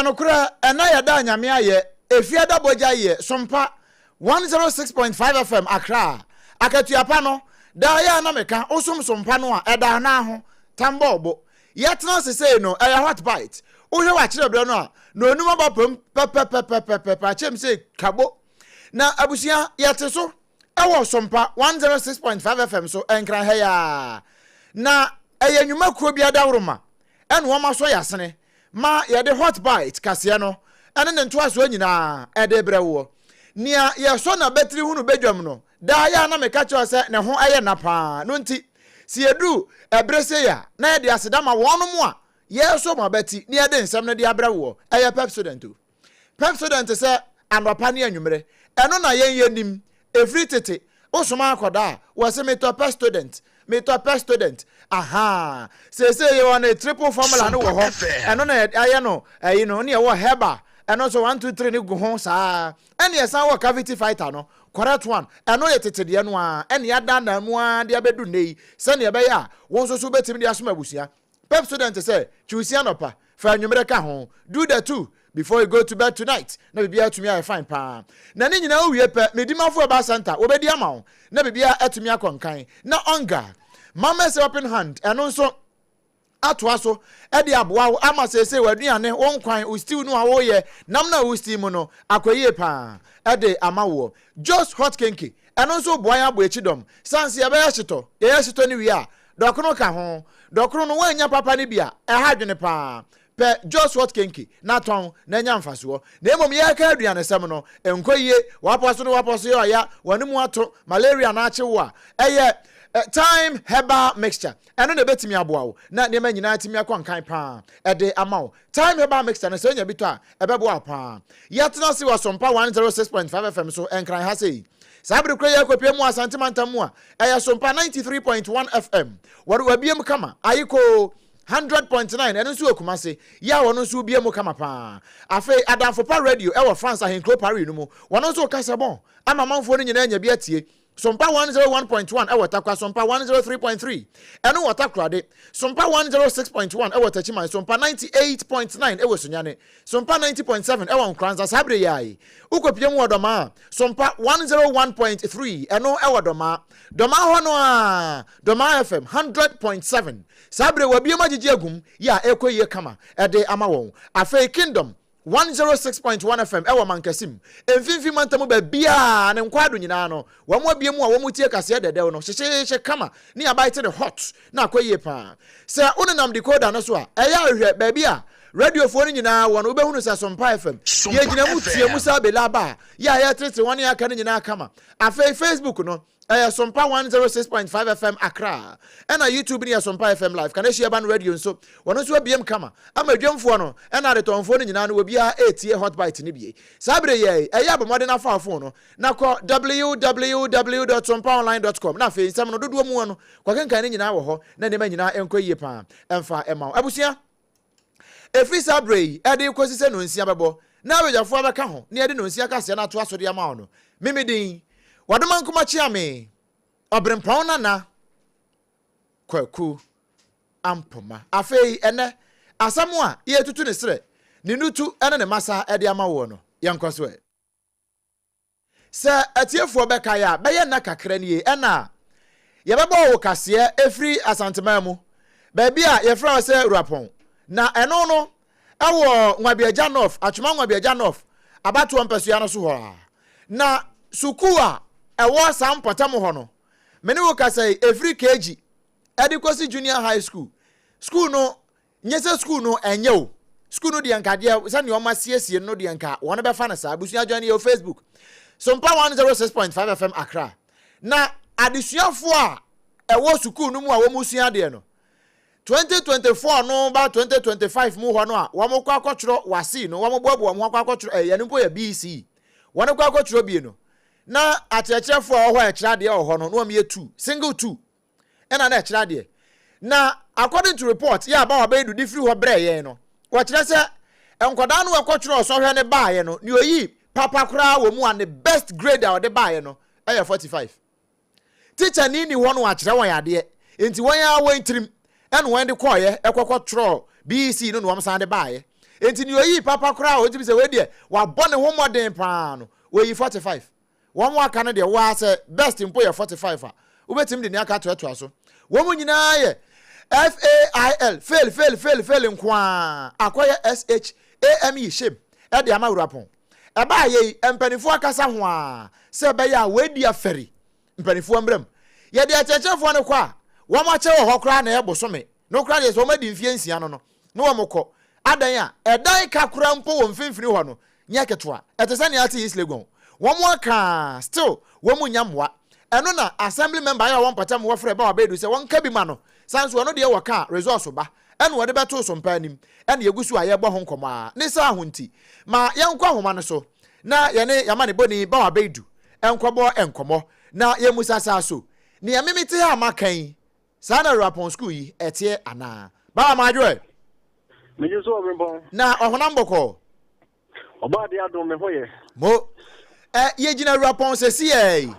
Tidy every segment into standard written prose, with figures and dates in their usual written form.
Yanokura enaya da nyame aye efia da boja ye SOMPA 106.5 FM Accra akatuapa no da ya na meka osum SOMPA no a eda na ho tambobo yetna sese no eya hot bite uhwe wa kire bre no a no onuma ba pem achem se kabo na abusia yete so ewo SOMPA 106.5 FM so enkran ha ya na eya nwuma kuro bia da woroma ene wo ma so yasene ma yede hot bite kase no ene ne nto aso nyina ede brewo nia ye so na betri hunu bedwam no da ya na meka cho se ne ho aye na pa no nti si edu ebrese ya na yede asedama wono mu a ye so ma beti ni yede nsem no de abrewo eye pepsodent se anopa ne anwumre eno na yenim every tete osoma akoda wo se me student aha say you want a triple formula no wo ho eno na aye no you know ne wo heba eno so 1 2 3 ni go ho saa ene yesa wo cavity fighter no correct one eno ye tete de no a ene ya da na mu a de abedu nei se ne be ya won so betimi de asoma abusia pep student say chusia no pa fa anwumre ka ho do the two before you go to bed tonight na bibia atumi a fine pa na ne nyina owie pe medimafo ba center obedi ama wo na bibia atumi akonkan na onga mama say open hand eno so atwa so e de aboa ama sese waduane won kwan o stew no a wo ye nam na o stew mu no akoyie pa e de ama wo just hot kenke eno so boan abo echidom sanse ye be ye hyeto ni wi a dokno ka ho dokno no wanya papa ni bia e ha dwene pa pe just hot kenke na ton na nya mfaso na emom ye ka aduane sem no enkoyie waposo yo ya wanimu ato malaria na ache wo a eye time herbal mixture eno na betimi aboa wo na ne ma nyina timi akwankan pa ede amawo time herbal mixture na so nya bito a ebebo pa yetna si wa SOMPA 106.5 FM so enkran ha sei sabre kro ya kopie mu asantemanta mu a eya SOMPA 93.1 FM waru abiem kama ayiko 100.9 eno nso okumase ya wono nso biem kama pa afi adamfo pa radio e wo France ahenklo Paris no mu wono nso kasabon ama manfo no nyina nya bi atie SOMPA 101.1 ewo takwa SOMPA 103.3 eno wotakrade SOMPA 106.1 ewo tachiman SOMPA 98.9 ewo sunyane SOMPA 90.7 ewo nkranza sabre yai ukopiem wodoma SOMPA 101.3 eno ewo doma hono a doma FM 100.7 sabre wabiem agige agum ya ekoye kama ede ama won afi kingdom 106.1 FM ewa mankasim emfimfi mantamu ba bia ne nkwado nyina no wamo biemu a wamo tie kase dedew no hye kama ni abaite de hot na akoye pa se unenam decoder no so a eya ahwe ba bia radio phone nyina wono obehunu sa SOMPA FM ye gina mu tie mu sa belaba ya trete won ya kan nyina kama afi Facebook no SOMPA 106.5 FM Accra ena YouTube ni SOMPA FM live kana share ban radio nso wono so biem kama ama dwemfo no ena retonfo no nyina no obia etie hot bite ni bie sabre ye eya bomode na phone no na ko www.sompaonline.com na fe nsam no dodo mu no kwa kenkan ni nyina wo ho na ne ma nyina enkoyie pa emfa ema abusia efi sabre e de kosise no nsia bebo na abejafo abeka ho na e de no nsia kase na to asode ama no mimidin Waduma nkuma chiame OBREMPONG nana kwaku ampoma afei ene asamu a ye tutu ne sere ne nutu ene ne masa ede ama wo no yankwaso e se atiefo beka ya beye na kakra ne ye ena ye bebo wo kase efri asantema mu ba bia ye fra se ruapon na eno no ewo nwabiaja north atwuma nwabiaja north abatu mpesua no so ho na sukua ewo sam potam ho no meni wo kasai every kg adequacy junior high school no nyese school no enye o school no de anka de se ne o masiesie no de anka won be fa na sa busua join your Facebook SOMPA 106.5 FM Accra na adesuafo a ewo school no mu a wo musua de no 2024 no ba 2025 mu ho no a wo mo kwa akotro wasi no wo mo boabo mo kwa akotro yanimpo ya BC won kwa akotro bi no na atechefo ho ekirade ho no no am ye 2 single 2 ena na ekirade na according to report ya ba oba edu different ho bre ye no wo kire se enkoda no ekotro so hwe ne ba ye no ni oyi papa kura wo mu an the best grade a de ba ye no e 45 teacher ni ho no akire won yade enti won ya won trim ena won de koye ekokotro BC no no am san de ba ye enti ni oyi papa kra o timi se we de wa bone ho modern pa no we 45 one more aka no de wa se best impo ye 45 a ubetim de ni aka to so wo mu nyina ye fail nkwa akoye SHAME shame e de ama wurapon e ba ye empanifo akasa ho a se be ya we di aferi empanifo ambrem ye de achechefo no kwa wo ma che wo kra na e bosome no kra de so ma di mfie nsia no wo mokọ adan a edan ka kra mpo wo mfimfini ho no nya ketwa etese ne ati islegon wo mo aka still wo mu nyamwa eno na assembly member ya won patam wo frɛ ba wa bedu se won ka bi ma no sanso no de wo ka resource ba eno wo de beto so mpa anim ene yegusu aye bɔ ho nkomo a ne sa ho nti ma yenkɔ ahoma no so na ye ne yama ne boni ba wa bedu enkɔbɔ enkomo na ye musasa so ne yamimite ha makan sana rapon school yi etie ana ba ma adwo meje so obrempong na ohona mboko oba de adom me hoye mo ye gina rapon se si ya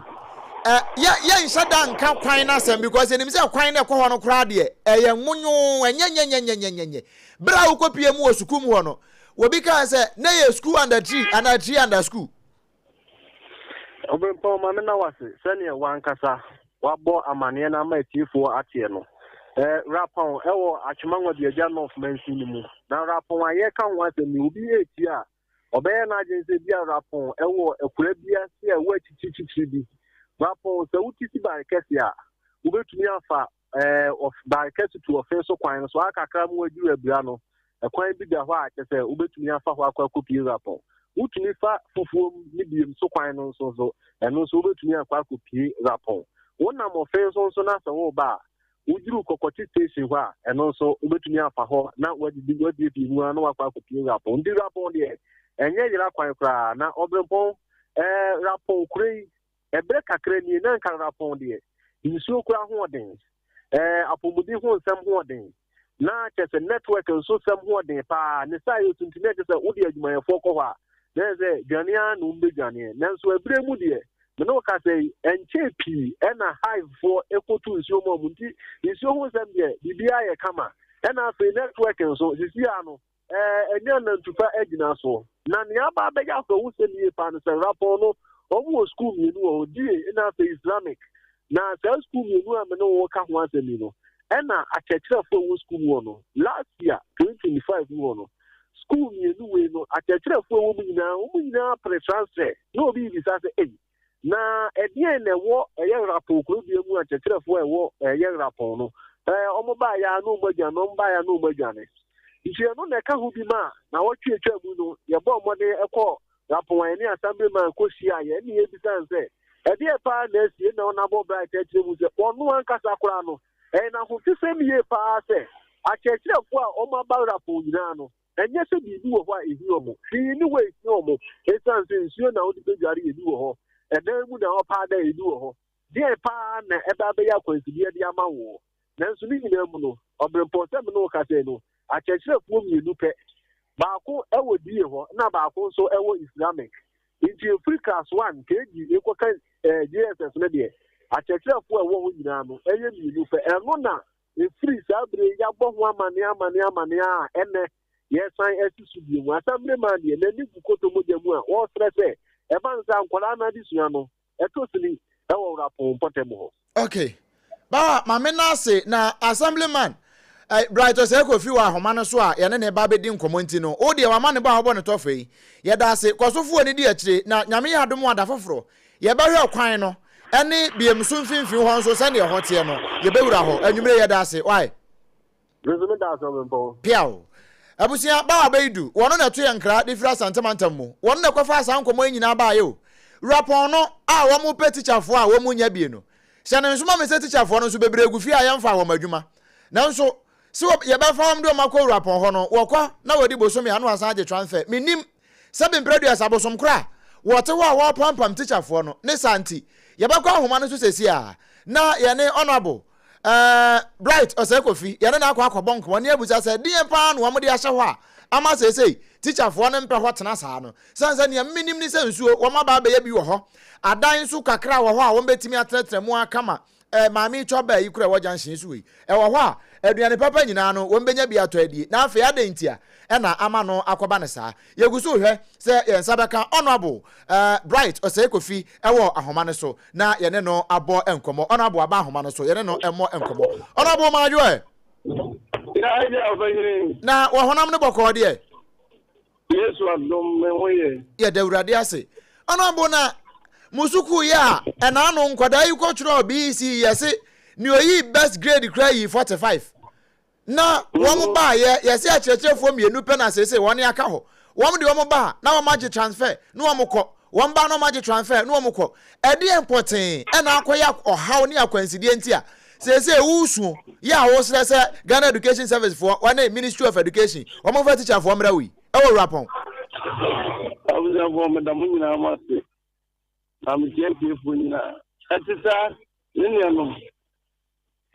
nshada nka kwan na asem because enim se kwan na ekɔ ho no kra de ye nwunyu enyenyenyenyenyenye bra wo kopie mu osuku mu ho no obi kan se na ye school under tree under school obrempong ma me na wase sene wankasa wabo amane na ma etifo atie no rapon ewo achimangwa de agya north mansi ni mu na rapon aye ka ho asem ni obi eti a obeye na agency bia rapon ewo ekura bia se ewo chichichi bi rapon se utisi barkesi a ubetumi afa of barkesi to offense kwan so akakra mu aduru abia no ekwan bi da ho a kese ubetumi afa ho akwa kopi rapon utumi fa fufuo ni biem so kwan no so eno so ubetumi akwa kopi rapon wona mo offense so na so wo ba ujuru kokoti station ho a eno so ubetumi afa ho na wadi bi mu na wakwa kopi rapon ndi rapon de enye yira kwan kra na obrempong rapon kure ebre kakra ni na nka rapon de nsuo kura ho den apomudi ho nsem ho den na chese network nso sem ho den pa ne sai otuntine de se odi adwumayefo kɔ hɔ a na ze dwania no mbe dwanie na nso ebre mu de me no ka sei enche pi na hive for ekotu nsuo mo munti nsuo ho nsem de bibia ye kama na fe network nso sisi ano enye na ntufa agina so na ne aba be ya so wo se nie pa no se rapon no omo school mi no odi na fe Islamic na se school mi no am no wo ka ho asemi no na achechirefo wo school wo no last year 2025 wo no school mi no we no achechirefo wo mu nyina pre-transfer no obi bi sa se na edien na wo eye rapon kuro bi mu achechirefo e wo eye rapon no omo ba ya no magya no mba ya no magya ne nti no na ka hu bi ma na wo twetwa mu no ye bo mode ekọ rapon ni assemblyman ko sia ye ni e bisan se e de pa na sie na ona bo bright e mu se onu ankasa kura no na ho fisem ye pa se a chechirefo a o ma ba rapon nyina no enye se bibi wo ho a ehi omo fi ni we ehi omo esan se nsuo na odi bejuare ehi wo ho dan mu na o pa da ehi wo ho de pa na e ba be ya kwansibi de ama wo na nso ni nyina mu no obrempong se me no ka se no a chechirefo mienu pe baako ewo die ho na baako nso ewo Islamic inti Africa one keji ekoka JSS ne de achechirefo ewo ho nyina no eye mienu fe eno na free sabre ya bo ho amane a ene yesan esisu bi mu asamble man de na ni bukoto modemu a wo stress e banza nkwala na disua no etosini ewo rapon potemo ho okay ba ma me na ase na assemblyman bright ose ko fi wa homa no so a ye ne ba bedi nkomo nti no o de wa ma ne ba ho no tofe ye da ase kosofo ni di akire na nyame ya dom ada foforo ye ba hwe kwan no ene biemsu mfimfin ho nso se ne ho te no ye bewura ho anwumre ye da ase why resume da so mempo piao abusia ba wa beidu wono na to ye nkra de fira santamantam mu wono na kofa asa nkomo nyina ba ye o rapon no a wo mu pe teacher fo a wo mu nya bie no se ne nso ma me se teacher fo no nso bebregu fi a ye mfa wo madwuma na nso so ye ba fam do makọ rapon ho no wokọ na wodi bosom ya no asan je transfer minim sabe preduas abosom kra wote ho a wo pampam teacher fo no ne santi ye ba kwa homa no so sesi a na ye ne honorable bright osekofi ye ne na akọ akọ bonk woni abusa se die pa no womde ahye ho a ama sesei teacher fo no mpe ho tena saa no sansa ne minim ni se nsuo wo ma ba be ya bi wo ho adan so kakra wo ho a wo betimi atretre mu akama maami choba yi kura wajan shin suwi ɛwɔ hɔ a aduane papa nyinaa no wɔn benya bi ato adi na afei adentia ɛna ama no akɔba ne saa yeguso hwɛ sɛ yɛn sabɛka honorable bright ɔsɛ kofi ɛwɔ ahoma ne so na yɛne no abɔ nkɔmɔ honorable aba ahoma no so yɛne no ɛmɔ nkɔmɔ honorable maajo na wɔhonam ne bɔkɔɔ deɛ yesu adom me hoye yɛ dawurade ase honorable na musuku ya ɛna no nkwadaa yi kɔtwerɛ BC yɛse ni oyi best grade kra yi 45 na wɔn ba yɛse akyerɛkyerɛfoɔ mmienu pɛ na sese wɔn aka hɔ wɔn de wɔn ba na wɔn agye transfer na wɔn kɔ wɔn ba na wɔn agye transfer na wɔn kɔ ɛde important ɛna akɔyɛ ɔhaw ne akwansidie ntia sese wusu ya wɔsrɛ sɛ Ghana Education Service for wɔn Ministry of Education wɔn fa teacher for mra wi ɛwɔ rapon abuzafo medamu nyina amase I'm champion for you. Atisa, Linianum.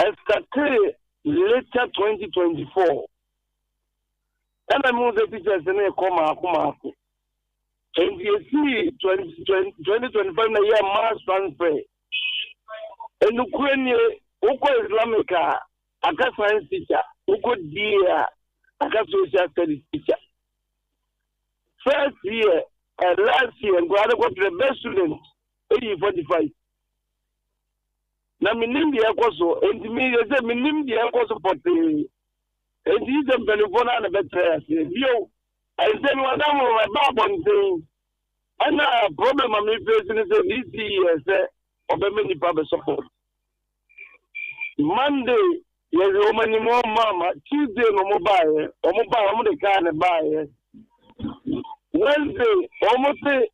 Escate later 2024. And I move the teachers in a comma. And you see 2025 year mass transfer. And Ukraine, Uko Islamica, Aka science teacher, Uko Dia, Aka social studies teacher. First year and last year, and got the best students. 45 na minim dia koso enti mi yeze minim dia koso pote enti ze benefona na betre ase bio I say no adam my babon thing ana problem am me face ni say this year say obeme ni pa be support Monday yeze o mani mo mama Tuesday no mo bae o mo de ka ne bae Wednesday o mo say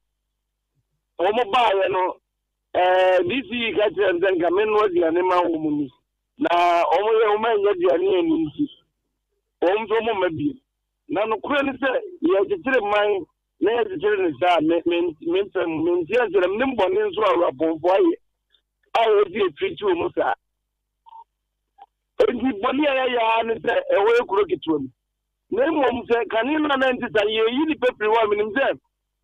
omo bae no this week I tell them gamen no dia ne ma omuni na omo ye omo nya dia ne enu nti omo mabi na no kure ni se ye gitire man na ye gitire ni sa men tia zere men bonni nso awra pompo aye awo di etwitu omo sa enti bonni ya ne se ewe kuro kitwam na mo se kanina na nti sa ye yi ni pepri wa minim se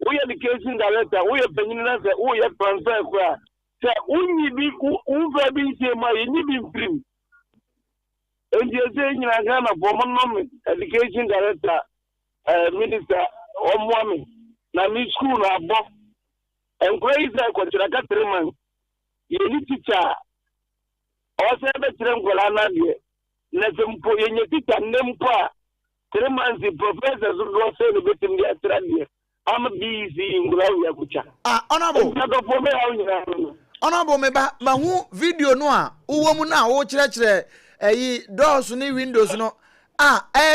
we education director we penina say we transfer kwa say unyi bi unfa bi say ma yin bi free and you say nyina Ghana for education director minister omwami na mi school na abo and crazy ko tira ka 3 months ye ni teacher o say be tire nkola na de na sempo ye nye teacher nempo a 3 months the professor so say no betim dia tira de I'm busy in Gloria Kucha. Honorable me ba mahu video no a uwo mu na wo kyerɛkyerɛ eyi doors ni windows no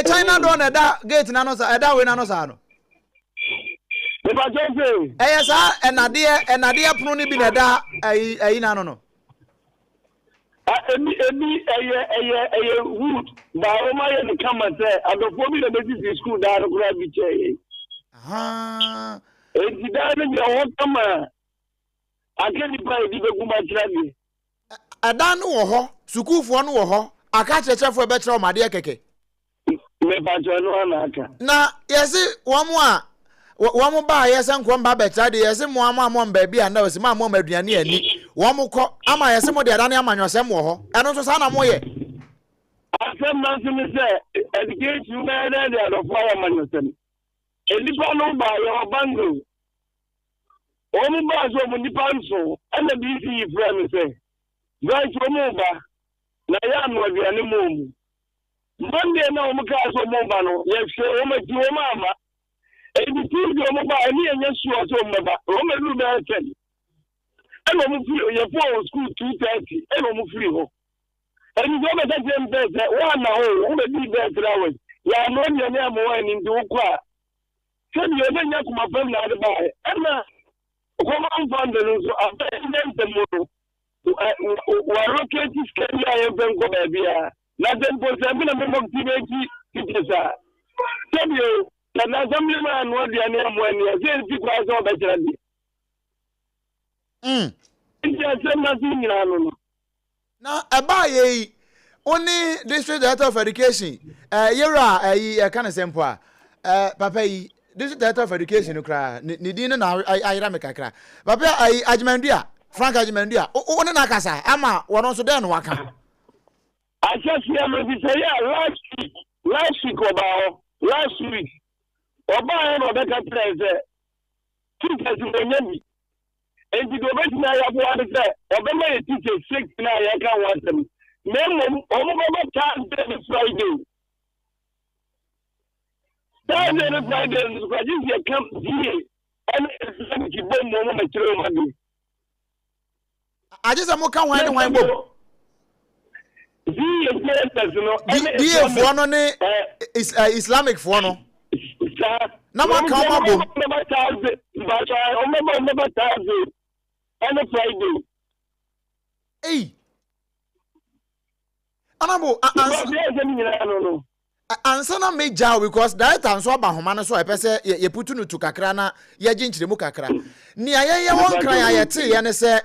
China door na da gate na no sa da we na no sa no me ba jefe sa enade pono ni bi na da eyi na no eye wood ba o ma ye ni kama say adofo bi na be school da no kura bi che enti da ne ya wo kama akeni pa edi be guma kirade adan no wo ho sukuufo no wo ho aka kyerɛkyerɛfo be kyerɛ o made keke me ba jo no anaka na yesi wo mo ba yesi nko mba be kyerade yesi mo amam ba bi anda wesi ma mo aduane ani wo mo kɔ ama yesi mo de adan amanyɔsɛm wo ho ɛno nso sa na mo ye asɛm na nso me sɛ education na na de adofo amanyɔsɛm Elipa no ba yo bango. Omo ba so mo nipa nso na bi si fra me se. Branch omo ba na ya no aduane mo mu. Monday na omo ka so mo ba no ye hwe omo ti omo ama. Ebi ti omo ba ani enye suo so omo ba. Omo lu ba ten. E no mo fi ye for school 2:30 e no mo free ho. Eni go be dem be wa na ho omo bi be trawe. Ya no nya na mo ani ndi ukwa. Can you even get my family out of it? And come on, Vandal, so I bet them more. We're okay to scale I am going to be here. Nothing for 7 of teachers. Tell you, that assembly man was the name when you say people are so better. Now, about only district director of education, you're a kind of simple, Papa. This is director of education kra ni din na ayira me kakra papa ajmandua Frank Ajimendia o ne na kasa ama wono so den waka I just hear me say last week about last week oba no be ka treze teachers no nyami and the government na ya bo ade say oba ma teachers 6 na ya kan want them memo omo go Thursday Friday Friday so you come here and it's the bomb mo ma kire ma bi I just am kan wan ne wan bo die for no ne Islamic for no na ma kan ma bom eh anabo ansa na meja because that anso aba homa no so e pese ye putu no tu kakra na ye ginchire mu kakra ni aye won kran aye te ye ne se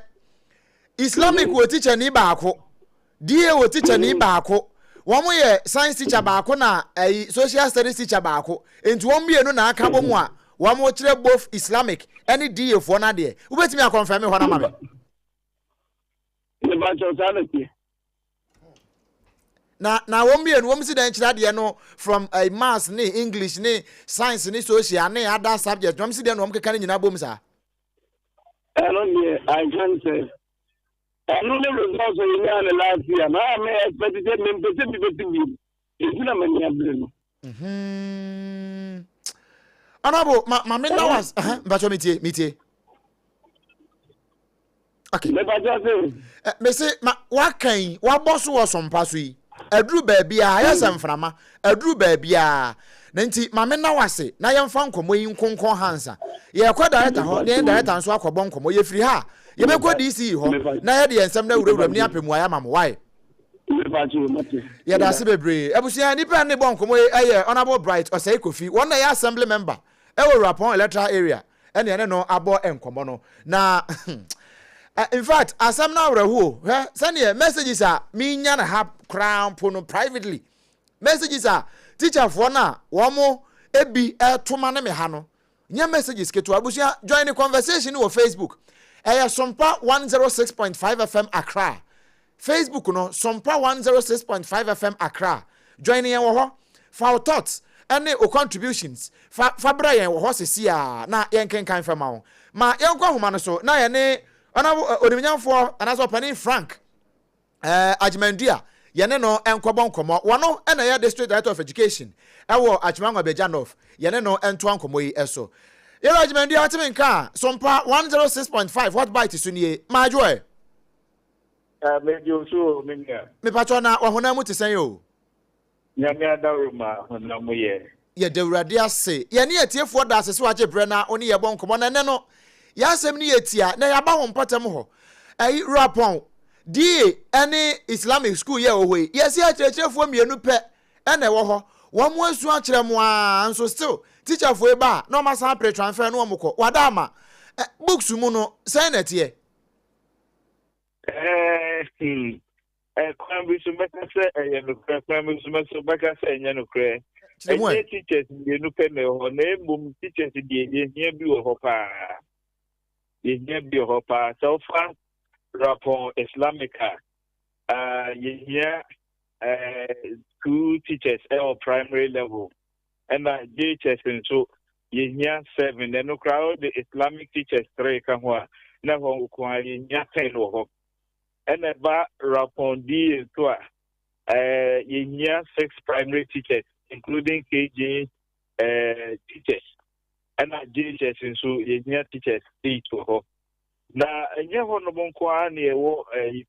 Islamic wo teacher ni baako die wo teacher ni baako womo ye science teacher baako na social studies teacher baako enti won bienu na aka bomu a womo kire both Islamic any die fo na de ubetimi a confirm ho na ma me na won bienu won si dan kire de no from maths ni English ni science ni social ni other subject won si de no won keka ni nyina bom sa I can say I know the results in the last year. Now I may expect them. It's not many. Honorable, my men now was, but meet. Okay. Me say, what kind, what boss was on Passui? A drew baby, yes, I'm from a drew baby. Nanti, my men now was say, now I'm found come in Concon Hansa. Ye quite director, then director and swap a bonko, ye free ha. You make what DC ho na ye de ensem na wura ni apemu aya mam why ya da se bebre abusia ni pa ne bon komo aye honorable bright or say kofi one na ya assembly member e wo rapon electoral area ene ene no abo enkomo no na in fact asem na wura ho sane messages a me nya na ha crown pono privately messages a teacher for na wo mo ebi etoma ne me ha no nya messages keto abusia join the conversation on Facebook SOMPA 106.5 FM Accra. Facebook no SOMPA 106.5 FM Accra. Joining you ho for thoughts and o contributions. Fa Brian wo ho sesia na yen kan fa ma wo. Ma yen kwa homa no so na ye ne ona onimnyamfo anaso pani Frank Ajimendia ye ne no enkobon komo wono na ye district director of education ewo Achimango Bejanov ye ne no ento ankomo yi eso. Yellow Jimmy, Atiminka, SOMPA 106.5. What bite is sunny? My joy. Made you so, me patrona, or Honamu to say you. Yamia Daruma, Honamuye. Ye de Radia say, ye near tier for das as watch a brenner, only a bon common and no. Yasem near tia, nay about Patamo. A rapon. D any Islamic school year away. Yes, ye church for me a new pet, and a war. One more swatch them one, so still. Teacher for ba no ma san pre transfer no omko wadama books mu no sign it here kwambi so beka se no kwambi so beka se no kre teachers de no pe me ho na embum teachers de ye bi wo ho pa ye bi ho pa so far rapon Islamica ye school teachers at primary level and JHS and so ye 7 and no crowd the Islamic teachers 3 kan ho na ho ko ye 10 ho and ba rapon D to ye 6 primary teachers including KG teachers and JHS and so ye teachers 8 ho na enye ho no bon kwa na ewo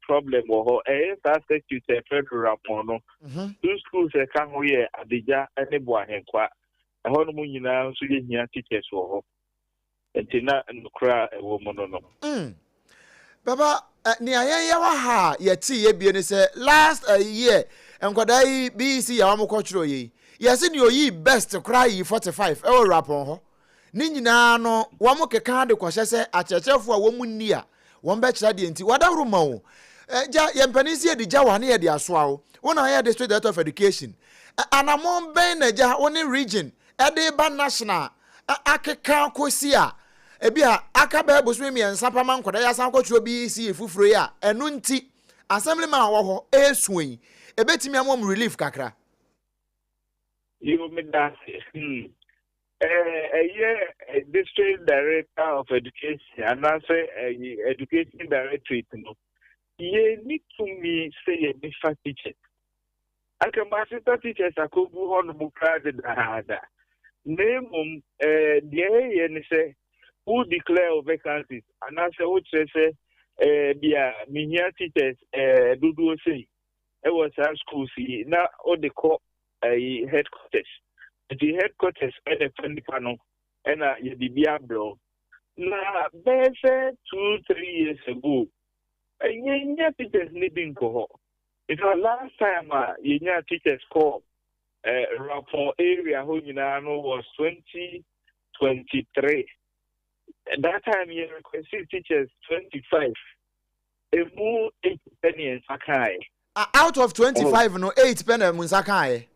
problem ho that statute federal rapon no two schools e kan ho ye Adija ene bo ahenkwa ho no nyina so ye hia teachers ho entina nkra ewo mo no baba ni ayen wa ha ye ti ye bie ni se last year enkwada yi BC ya wa kwochiro ye se ni oyi best kra yi 45 ewo rapon ho ni nyina no wo mo keka de kwahye se achechefo a wo mu ni a wo be kira de enti wadawro ma wo ja ye mpanisi ye di ja wa na ye de aso awo wo na ye district director of education anamon ben na ja woni region e de ba national akeka kosi a ebia aka ba bosu mi ensa pa man koda ya san kwatro bi si efufuro ya enu nti assemblyman wo ho esuin ebetimi amom relief kakra you me that a district director of education and I say education directorate no ye need to me say a different teacher I can master teachers akobu on mu crowd da name the and say who declare vacancies and I say what say bia minia teachers dudu say it was our school see now all the call headquarters the headquarters at the panel and the Biablo. Now, there's 2-3 years ago, and teachers needing cohort. It's our last time teachers call Rapon area who you know was 2023. At that time, you requested teachers 25. A more 8 penny in Sakai. Out of 25, no 8 penny in Sakai.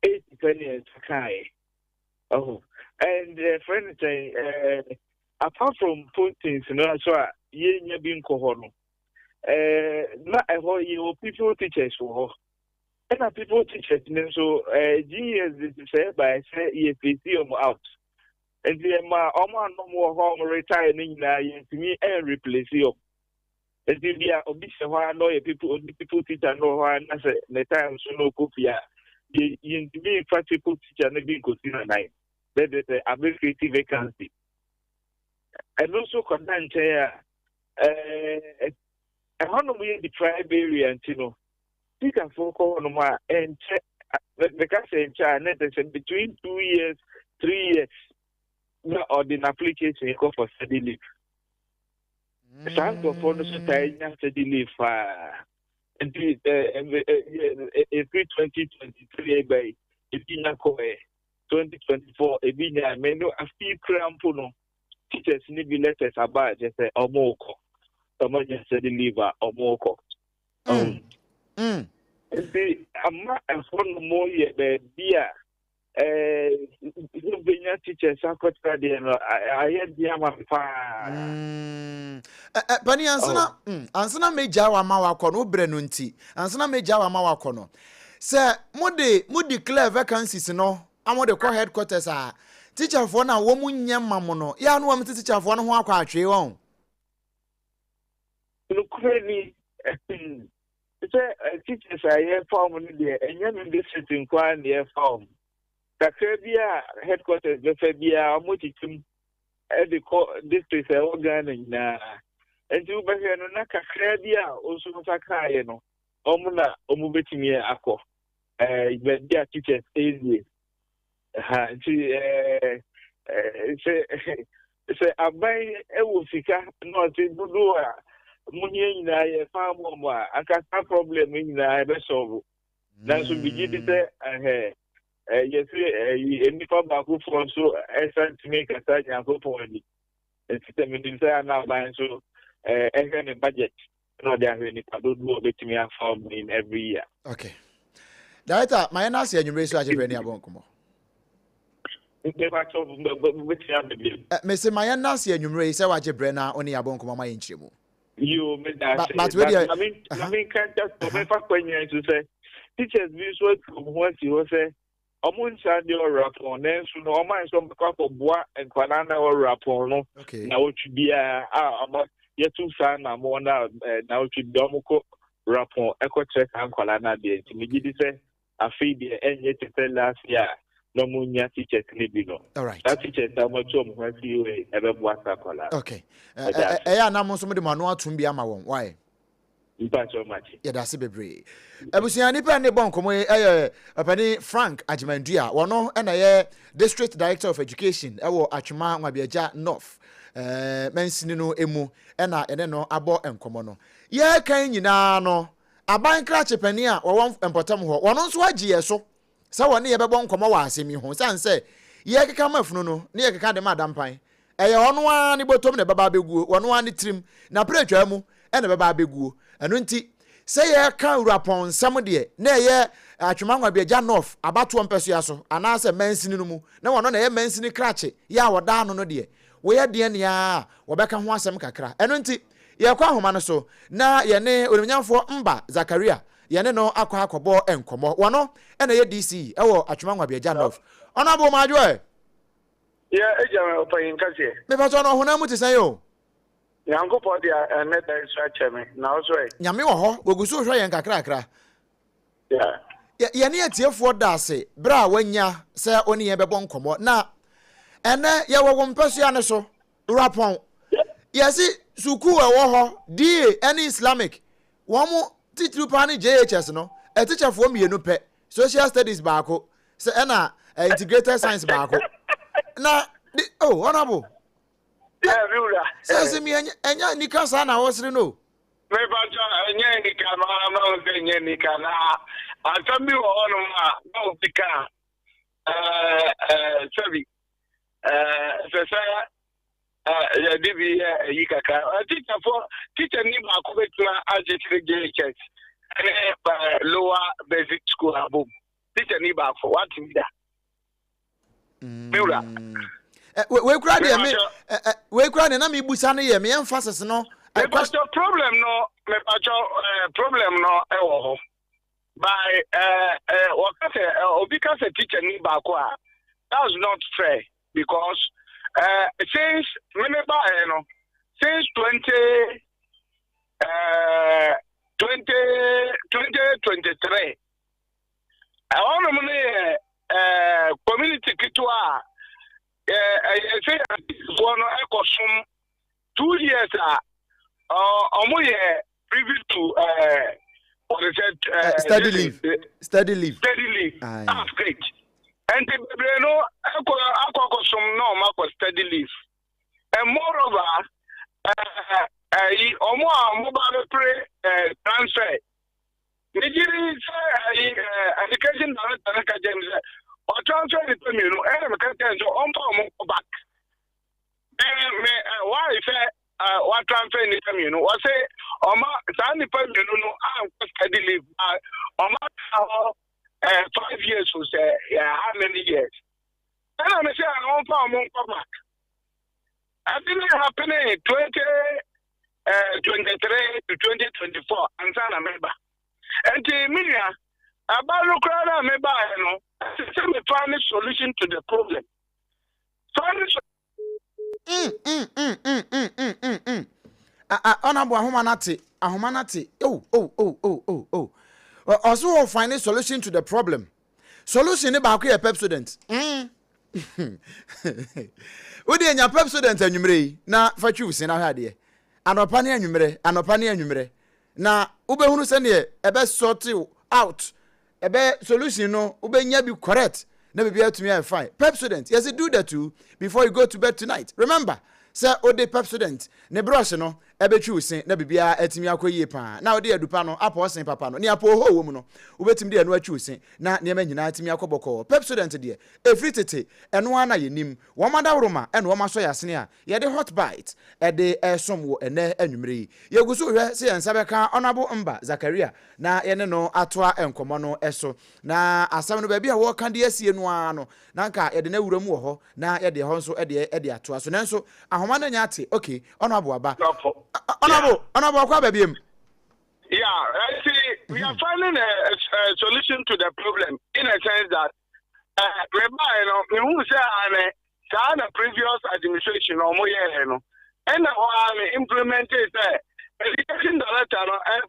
8 penny in Sakai. Oh, and friend say, apart from pointings, you know, so ye being cohono. Not a whole year people teachers for and people teachers, so GS is said by say EFC out. And then my no more home retiring now to me and replace you. And then be a bit no people teacher no one as the time so no copy. You be practical teacher and be considered nine. That is a very creative vacancy. And also content I want to be the tribe area and you know. You can focus on my and the case in China between 2 years, 3 years. No, or the application you go for study leave. Some of the study leave until April 2023 by Epina Koe 2024. Ebina menu a few crampuno teachers need be letters about just say omoko. Someone just study leave or moko. The amma and one more year beer. Teachers are quite ready and I had the Pani ansana meja wa mawakono obrenunti ansana meja wa mawakono se mo declare vacancies no amode call headquarters teacher for na wo munye mamo no ya no am teacher for no ho akwa atwe won look really teachers are here form no dey enye me sitting kwa na form Kakabia headquarters, the Fabia, Motitum, at the district organ, and you better not Kakabia, also Sakayano, Omuna, Omubetimia Ako, but their teachers easy. Say, I buy a Wusika, not in Budua, Munia, farm, I got a problem in the solve. That's what we did it. Yes, any problem for so to make a touch and go for any. And system in now buying so any budget. No, there are any do to me form in every year. Okay. Director, my answer you raise such a penny abonkomo. Mr. My answer you raise a watch a brenna only abonkomo my inchimu. You made that. But I mean, can't just when you to say teachers visual what you say. Omuncha the rapon, then so no man some couple bois and Quanana or rapon. Okay. Now it should be about your 2 son, I'm on now it should Domoko rapon, echo check and Qualana de Timidi say a feed the end yet last year. No munya teachers libino. All right. That teachers are much when you ever was a color. Okay. I am some of the manual to be ama one. Why? So much. Yeah, that's bebre. Ebusia nipa ne bon komo apani Frank Ajimandua wono na district director of education ewo Atwema Nwabiaja North mensini no emu na ene no abo enkomo no ye kan nyina no aban kra chepani a wo empotam ho wono nso agye so se woni ye bebo nkomo wa asemi ho sanse ye keka mafunu no ne ye keka de madampan eye hono a ne botom ne baba beguo wono a ne trim na pretwa mu ene baba beguo eno nti se ye kan rapon sam de na ye Atwema Nwabiaja North abato mpeso ya so ana se mansini no mu na wono na ye mansini krache ya woda no no de we ya de nia wobeka ho asem kakra eno nti ye kwa ahoma no so na ye ne onimnyamfo mba Zakaria ye ne no akwa akobo enkomo wono ena ye DC ewo atwemanwa biaja north ona bo majo Yeah, ejame opayin kase me ba so no hona mu tisan yo Yankopɔ dia net extra me na also nyame wo ho gogusu hwe ye kakra kakra yeah ye ne atiefo da ase bra wanya se oni ye bebo nkomo na ene ye wo mpasua ne so rapon yesi suku ewo ho die any Islamic wo mu titru pa ne JHS no e teacher fo mienu pe social studies baako se ena integrated science baako na honorable yeah rula se mi enya nika sa na wosre no me ba ja enya nika ma enya nika na atambi wo no ma na obika sorry ya dibi yi kaka teacher ni ma ko betuma agitire JHS lower basic school above teacher ni ba for what me da Miura we kura de me we kura de na me busa ne ye me emphasis no problem no me problem no e wo ho by what obika say teacher ni ba ko that's not fair because since since 2023 I want community kitwa say one ekosum 2 years privy to what is it study leave that's great. And the no akokosum no ma for study leave. And moreover, mobile pray transfer. Nigeri education director James or transfer the payment no and can so on back. Why if what transfer the payment no say oma sani payment no study leave 5 years was how many years? And I'm saying I won't come back. I think it happened in 2023 to 2024. And I remember. And the media about the crowd, I remember, find a solution to the problem. Honorable Ahomanati. Oh. Also find a solution to the problem. Solution about a pep student. Udi enya pep student anwumre na fa twusi na hade. Anopane anwumre. Na ube hunu se ne ebe sort out. Ebe solution no ube nya bi correct. Na be atumi fine. Pep student, yes, do that too before you go to bed tonight. Remember, say ode pep student ne brush no ebe twusi na bibia atumi akoyie pa. Na ode adupa no apo sen papa no. Ni apo ho wo mu no. Ubetimi de anu atwusi na ne nyina atumi akoboko. Pep student de efri tete eno ana yenim. Wo madawroma eno wo maso yasene a ye de hot bite e de esom wo ene anwumre. Ye gusu hwe se yensa beka onabo mba Zakaria na ye ne no atoa enkomo no eso. Na asam no ba bia wo kan de asie no ano. Na nka ye de na wuram wo ho na ye de ho nso e de atoa so. Nanso ahoma na nya ate okay onabo aba. Honorable, akwa babiem. Yeah, I see. We are finding a solution to the problem in a sense that, who say the previous administration or more and implemented education director and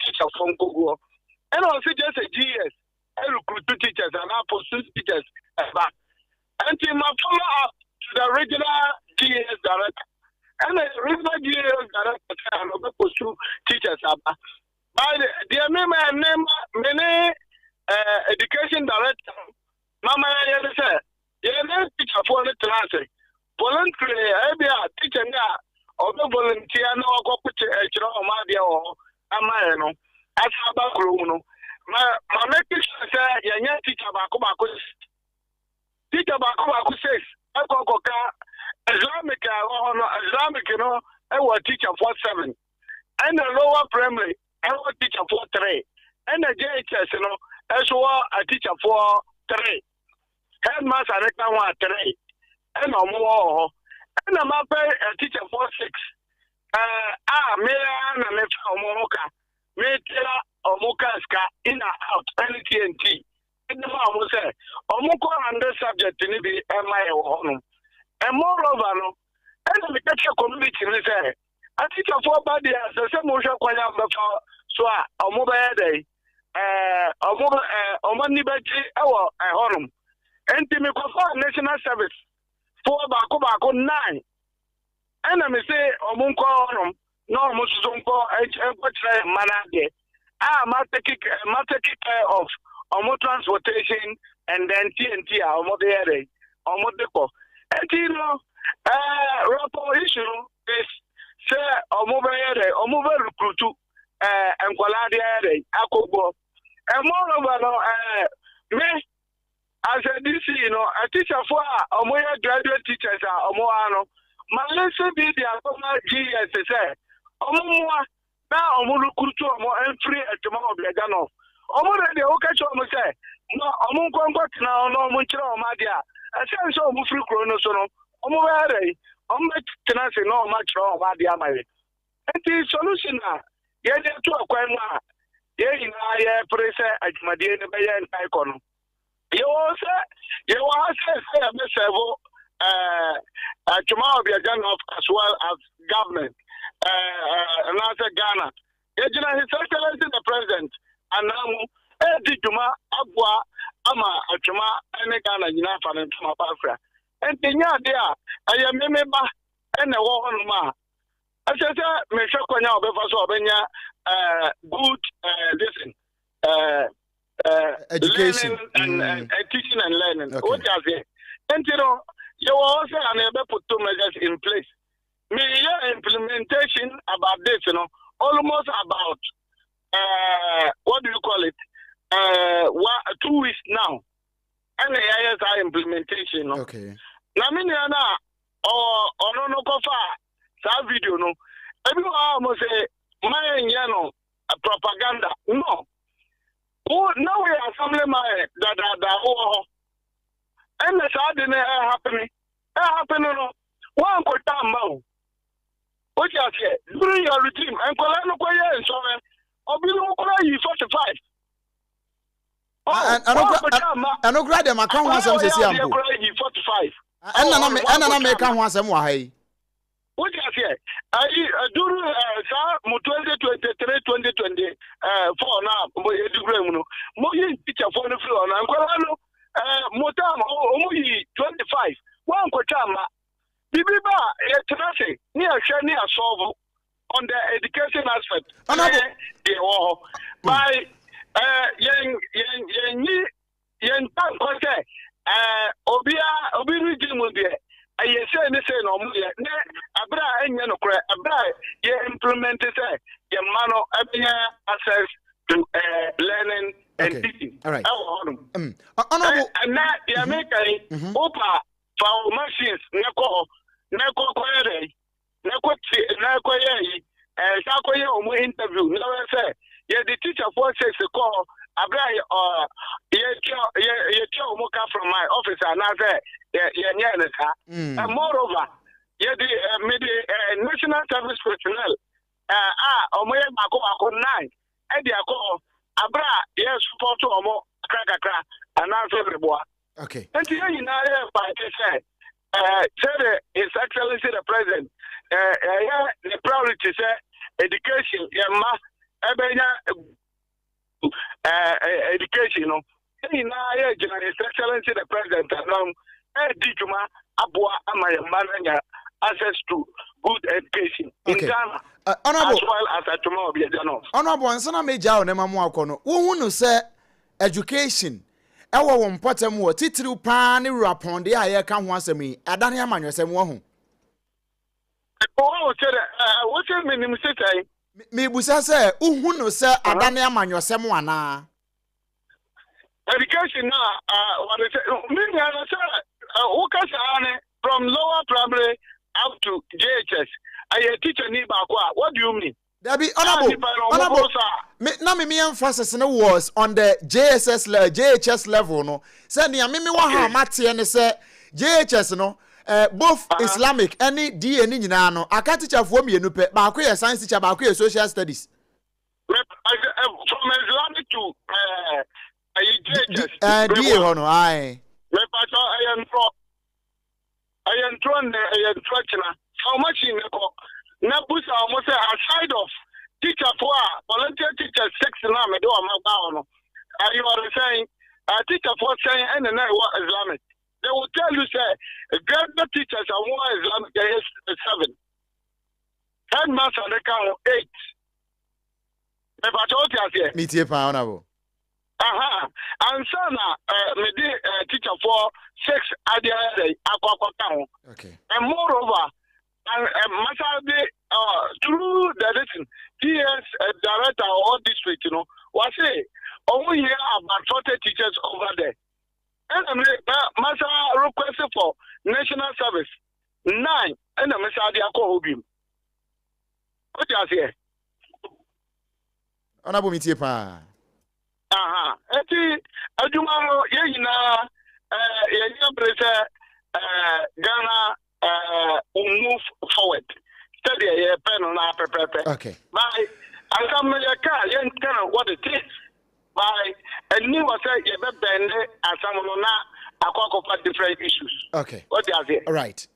teacher from Google, and also just a GS, and recruit teachers and post teachers back. Until my follow up to the regular GS director. And the regional GS director and pursue teachers. But the many education director, Mama, teacher for the class. Voluntary, teacher or the volunteer, no, go put a Madia or Amano, as about Bruno. My teacher said, Yan teacher Bakubaku. Teacher Bakubaku says, I go Islamic, I was teacher for 7. And the lower primary, I was teacher for 3. And the JHS, as well, a teacher for 3. Headmaster, I 3. And no more. And I'm up a teacher for 6. Me and me Omoka. Me tell Omoka in and out, NTNT. And the mom will say, Omoko under subject in the MI home. And moreover, no, and the catch a community will say, a teacher for body as a motion before, so a mobile day, a mobile, money budget, our home. And to me, national service for Bako 9. And I may say, Omunko, no Musumko, Manade. Master care of transportation and then TNT, Omodere, Omodeco. And you know, Rapo issue is, say, Omobere, recruit, and Qualadiere, Akobo. And moreover, me, as a DC, a teacher for Omoya graduate teachers are Omoano. Malaysia be the GS say, Omoa, now Omulukutu, and free at tomorrow, Biagano. Omore, okay, say, no, Omunko now, no Munchero, Madia. I said so, Mufru Chronosono, Omoare, Tenasi, no much wrong, Madia, my. And the solution now, yeah, to a quema, yeah, in I press at Madia and Icon. You also say, tomorrow be a gun of as well as government, another Ghana. His Excellency the President, and now, Juma, Abwa, Ama, Chuma, and Ghana, Yanafa, and Tuma Pafra. And Tinya, there, I am member and a war on Ma. I said, Meshakonya, Befasovenia, good, education and teaching and learning. Okay. What does it? And you also unable to put 2 measures in place. Me implementation about this, almost about what do you call it? 2 weeks now. And the ISI implementation. Okay. Naminiana or no kofa sa video no. Everyone almost say my propaganda. No. Oh, now we are family my that and the sudden happening. No. One could time now. What you say? During your routine, and Colano Koya and so on, or below 45. I know grad them account once I'm saying 45. And I make once I'm why. What you say? During 2023, 2024 now, more teacher for the floor, and Colano. Motam 25. One Kotama. Bibiba, Tenase, near Shani solve on the education aspect. By Yen Tank, Obi will be. I say, no more. Abra and Yanokra, Abra, implement it, Yamano, access to learning. Okay. All right. And that the American Opa for machines, Neko Query, Neko Sakoya interview. Never say, the teacher for says a call, Abra or Moka from my office, and I say, and moreover, the national service personnel, Omoya Mako 9, and the call. Abra, yes, support to more cracker and answer the boy. Okay. And the said, His Excellency the President, the priority said, education, education, His Excellency the President, Dijuma, Abua, Amaya, access to good education in Ghana. Honorable, as well as at tomorrow, Honorable, and son of Major, and Mamuakono, who say education. Ewa wompote mu titiri pa ne rapon de aye ka ho asemi adane amanyosem wo ho. Oh, what you mean say? Me busa say uhu no say adane amanyosem ana. Education now what is me na say from lower primary up to JHS. I teacher ni ba kwa. What do you mean? There be honorable. Me emphasis no was on the JHS level no. Say me wa ha mate ne say JHS no both Islamic any DA ni nyina no aka teacher for mienu pe ba ko science teacher ba ko social studies from Islamic to DA ho no ai me pa so I am trying how much in the na busa almost aside of teacher for volunteer teacher 6 na me do am no you are saying teacher for saying and then what Islamic they will tell you say graduate teachers are more Islamic than 7 headmaster they count 8 me pa told you here me tie pa honorable and so me the teacher for 6 ADWOA ASARE okay and moreover through the listen, PS director or district, was say, only here about 40 teachers over there. And Massa requested for national service 9, and the Messiah Hobim. What do you say? Honorable Mitiepa. Adumaro, Ghana. Move forward. Study a pen on our paper. Okay. By I come what it is. By a new say you bend and someone not different issues. Okay. What do you say? All right.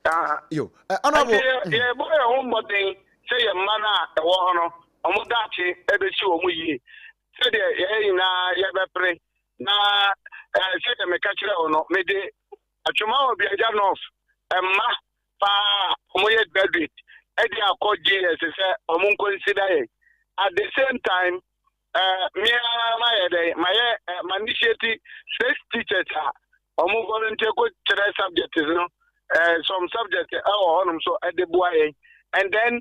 You. Honorable. Yeah, boy, home but they say a man a war Omodachi every show we say the pray. Na say the catcher or not, maybe a tomorrow be a job off. Moye graduate edi akọ JS say omo consider at the same time me my initiative 6 teachers omo volunteer go 3 subjects some subjects so ADWOA and then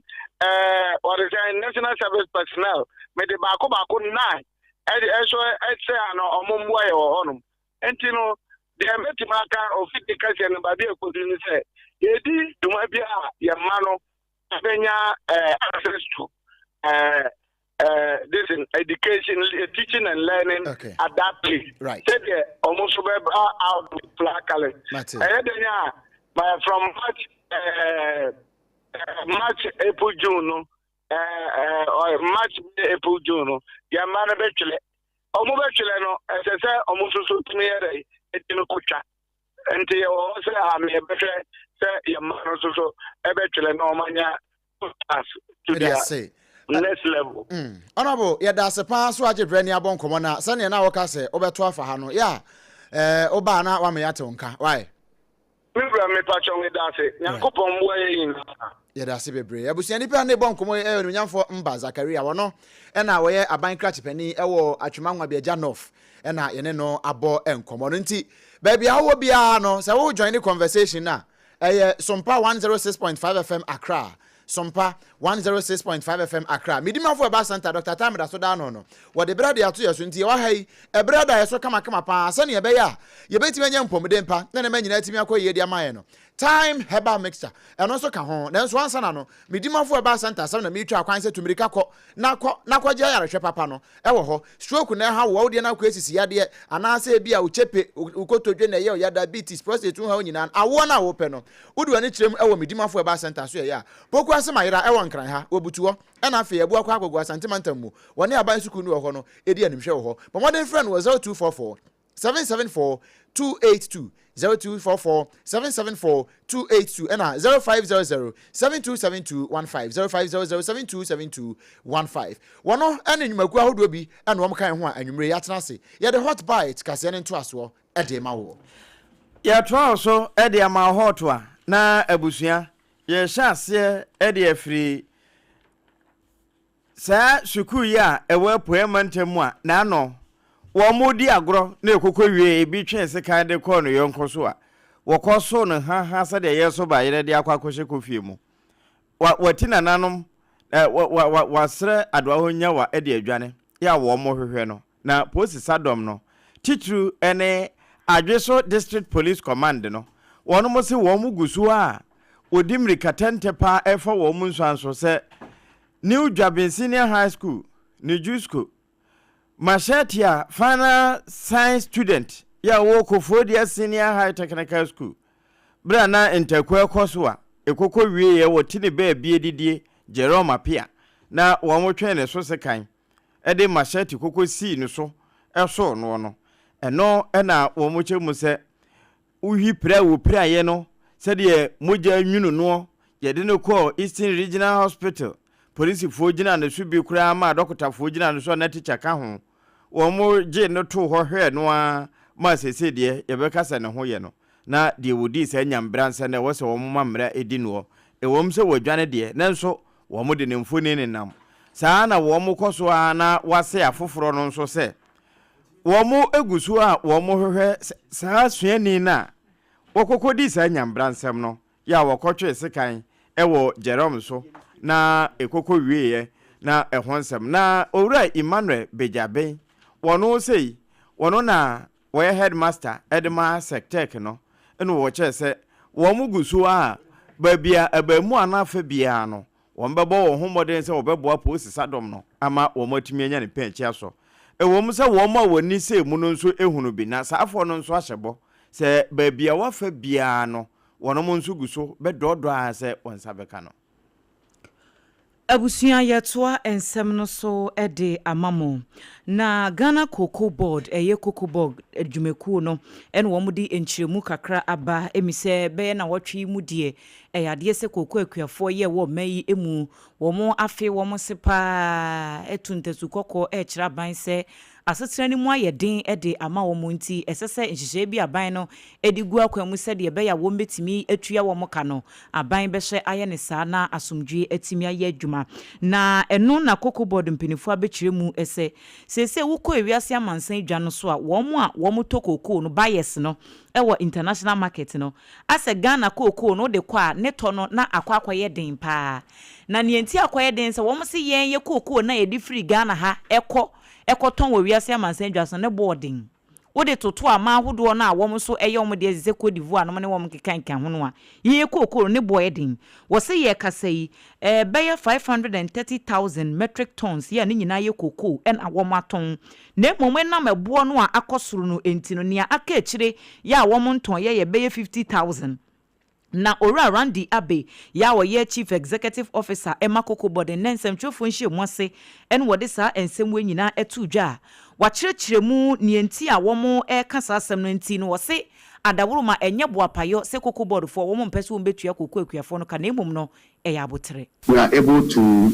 what is national service personnel me the bako 9 so say omo mboa honum entino the metimaka of 50 kasi and baby ko dinu say yedi dumabia ya mano abenya access to this in education teaching and learning at that place right said almost out placally from March April June or March April June ya mano bechele omo bechele no say almost so to me etino kucha enti o say am e betre say ya mano so ebechele no manya as to the next level honorable ya da se pa so age brani abon komo na sane na woka se obeto afa ha no ya oba na wa me yate nka why me bra me pa chon we da se yakopon mbo yin ya da se bebre abusia ni pa na bon komo no nyamfo mba Zakaria wono na wo ye aban krachepani ewo atwemanwa biaja north na yene no abo enkomo no nti baby awo bia no se wo join the conversation na SOMPA 106.5 FM Accra SOMPA 106.5 FM Accra midimafo eba center Dr. Tamida so da no wo de brada ato yeso nti wa hai e brada yeso kama pa se ne be ya ye betime nya mpomde mpa na ma nyina timi akoye di amaye no time herbal mixture eno so ka ho na so ansa na no midimafo eba center se na mi twa akwan se tumirika kọ na kwa je yarehwe papa no e wo ho stroke na ha wo de na kwa esisi yade ana se bia wo chepe ukotodwe na ye o ya diabetes prostate ha nyina awo na wo pe no udu ani kirem e wo midimafo eba center so ye ya poku ase mayira e wo nkran ha obutuo e na afi ebu akwa agwagwa santimantam mu woni aban sukunu wo ho no edi animhwe wo ho but modern friend was 0244 774 282 0244 774 282 and 0500 7272 15 0500 7272 15 wono ene nyumaku ahodo bi ene wo kan ho anwumre yatena se ye the hot bite kase ne nto aso e de ma wo ya to so e de ma hot a na abusua ye hyase e de afiri sa suku ya ewe poemantam a na no wo modi agro na ekokọ wie ebi twen se kan de kọ no yonko so a wo kọ so no ha sa de yeso ba yere de akwa kọhye kofie mu wati nananom wasre adwa honya wa e de adwane ya wo mo hwehwe no na posi sadom no titru ene adweso district police command no wono mo se wo mu gusu a odimri katente pa efa wo mu nso se New Jabin Senior High School New Jusco Mashatia final science student ya woko Fodia Senior High Technical School bra na entakwa koso a ekoko wie ye wotine ba bie didie Jerome Apia na wo mo twen ne so sekan e de machete koko si no so eso no eno na wo mo chemu se uhi pra wo pra ye no se de moja nwunu no ye de no ko Eastern Regional Hospital police fo gina na su bi kura ma doctor fo gina no so na teacher ka ho wo mo je no to ho hwe no a ma sese de ye be kasa ne ho ye no na de wodi se nyambranse na wo se wo mamra edi no e wo mse wo dwane de nanso wo mo de ne mfoni ne nam saa na wo mo koso a na wase afoforo no nso se wo mo egusu a wo mo hwehwe saa suani na wokokodi saa nyambransem no ya wokotwe sekan ewo Jerome so na ekoko wieye na ehonsem na owura Emmanuel Bejabe wono sei wono na wo headmaster Edma Sectek no eno wo che se wo mo gusu a babia abamu anafa bia no wo mbebo wo homoden se wo bebo aposi sadom no ama wo matumi anya ne penchi aso ewo mu se wo ma woni se mu no nso ehunu bi na saafo no nso ahyebo se babia wafa bia no wono mu nso guso be dodo a se wonsa beka no Abusuya yetoa ensem no so ede amamo na Ghana Cocoa Board Cocoa Board adwumakuo no ene wo mudi enchiremu kakra aba emise be na wotwe mu die ade se cocoa akuafo ye wo mayi emu wo mo afi wo mo sepa etuntesu kokko kira ban se asetra ni mu ayeden ede ama wo monti esese nhihye bi aban no edigu akwamu se de be ya wo metimi atua wo mo ka no aban be hye aye ne saa na asomdwe atimi aye adwuma na eno na Cocoa Board mpinifo abekiremu ese sese wuko ewiase amansan dwa no so a wo mo tokoko no bias no ewo international market no ase Ghana cocoa no de kwa ne to no na akwa ye den pa na ne enti akwa ye den se wo mo se yen ye cocoa na ye di free Ghana ha ekoton wo wiase amansan dwa so ne boarding wo de toto ama ahodo na wo mo so wo mo de ezeze Cote d'Ivoire no ne wo mo kekankan ho no a ye cocoa ne boarding wo se ye kasai beye 530,000 metric tons ye ne nyina ye cocoa na wo maton na momwe na mebo no a akosoro no enti no nia aka ekire ya wo mo nton ye beye 50,000 na ora Randy Abe ya wo ye chief executive officer Emma Cocoa Board nensem twofo nhye mu ase en wo de saa ensem we nyina etu dwa wa kirekiremu ni enti a wo mo kasa asem no enti no wo se adawuruma enye boapayo se Cocoa Board fo wo mo mpese wo betua cocoa akuafo no ka na emum no yabotre. We are able to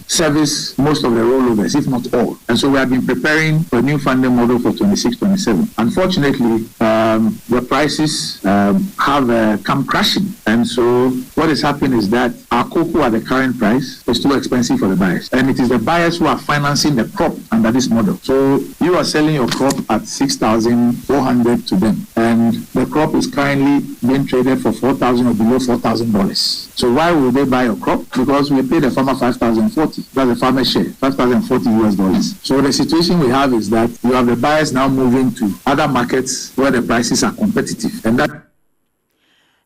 service most of the rollovers, if not all. And so we have been preparing for a new funding model for 26-27. Unfortunately, the prices have come crashing. And so what is happening is that our cocoa at the current price is too expensive for the buyers. And it is the buyers who are financing the crop under this model. So you are selling your crop at $6,400 to them. And the crop is currently being traded for $4,000 or below $4,000. So why would they buy your crop? Because we pay the farmer $5,040. That's the farmer share, $5,040. So the situation we have is that you have the buyers now moving to other markets where the prices are competitive. And that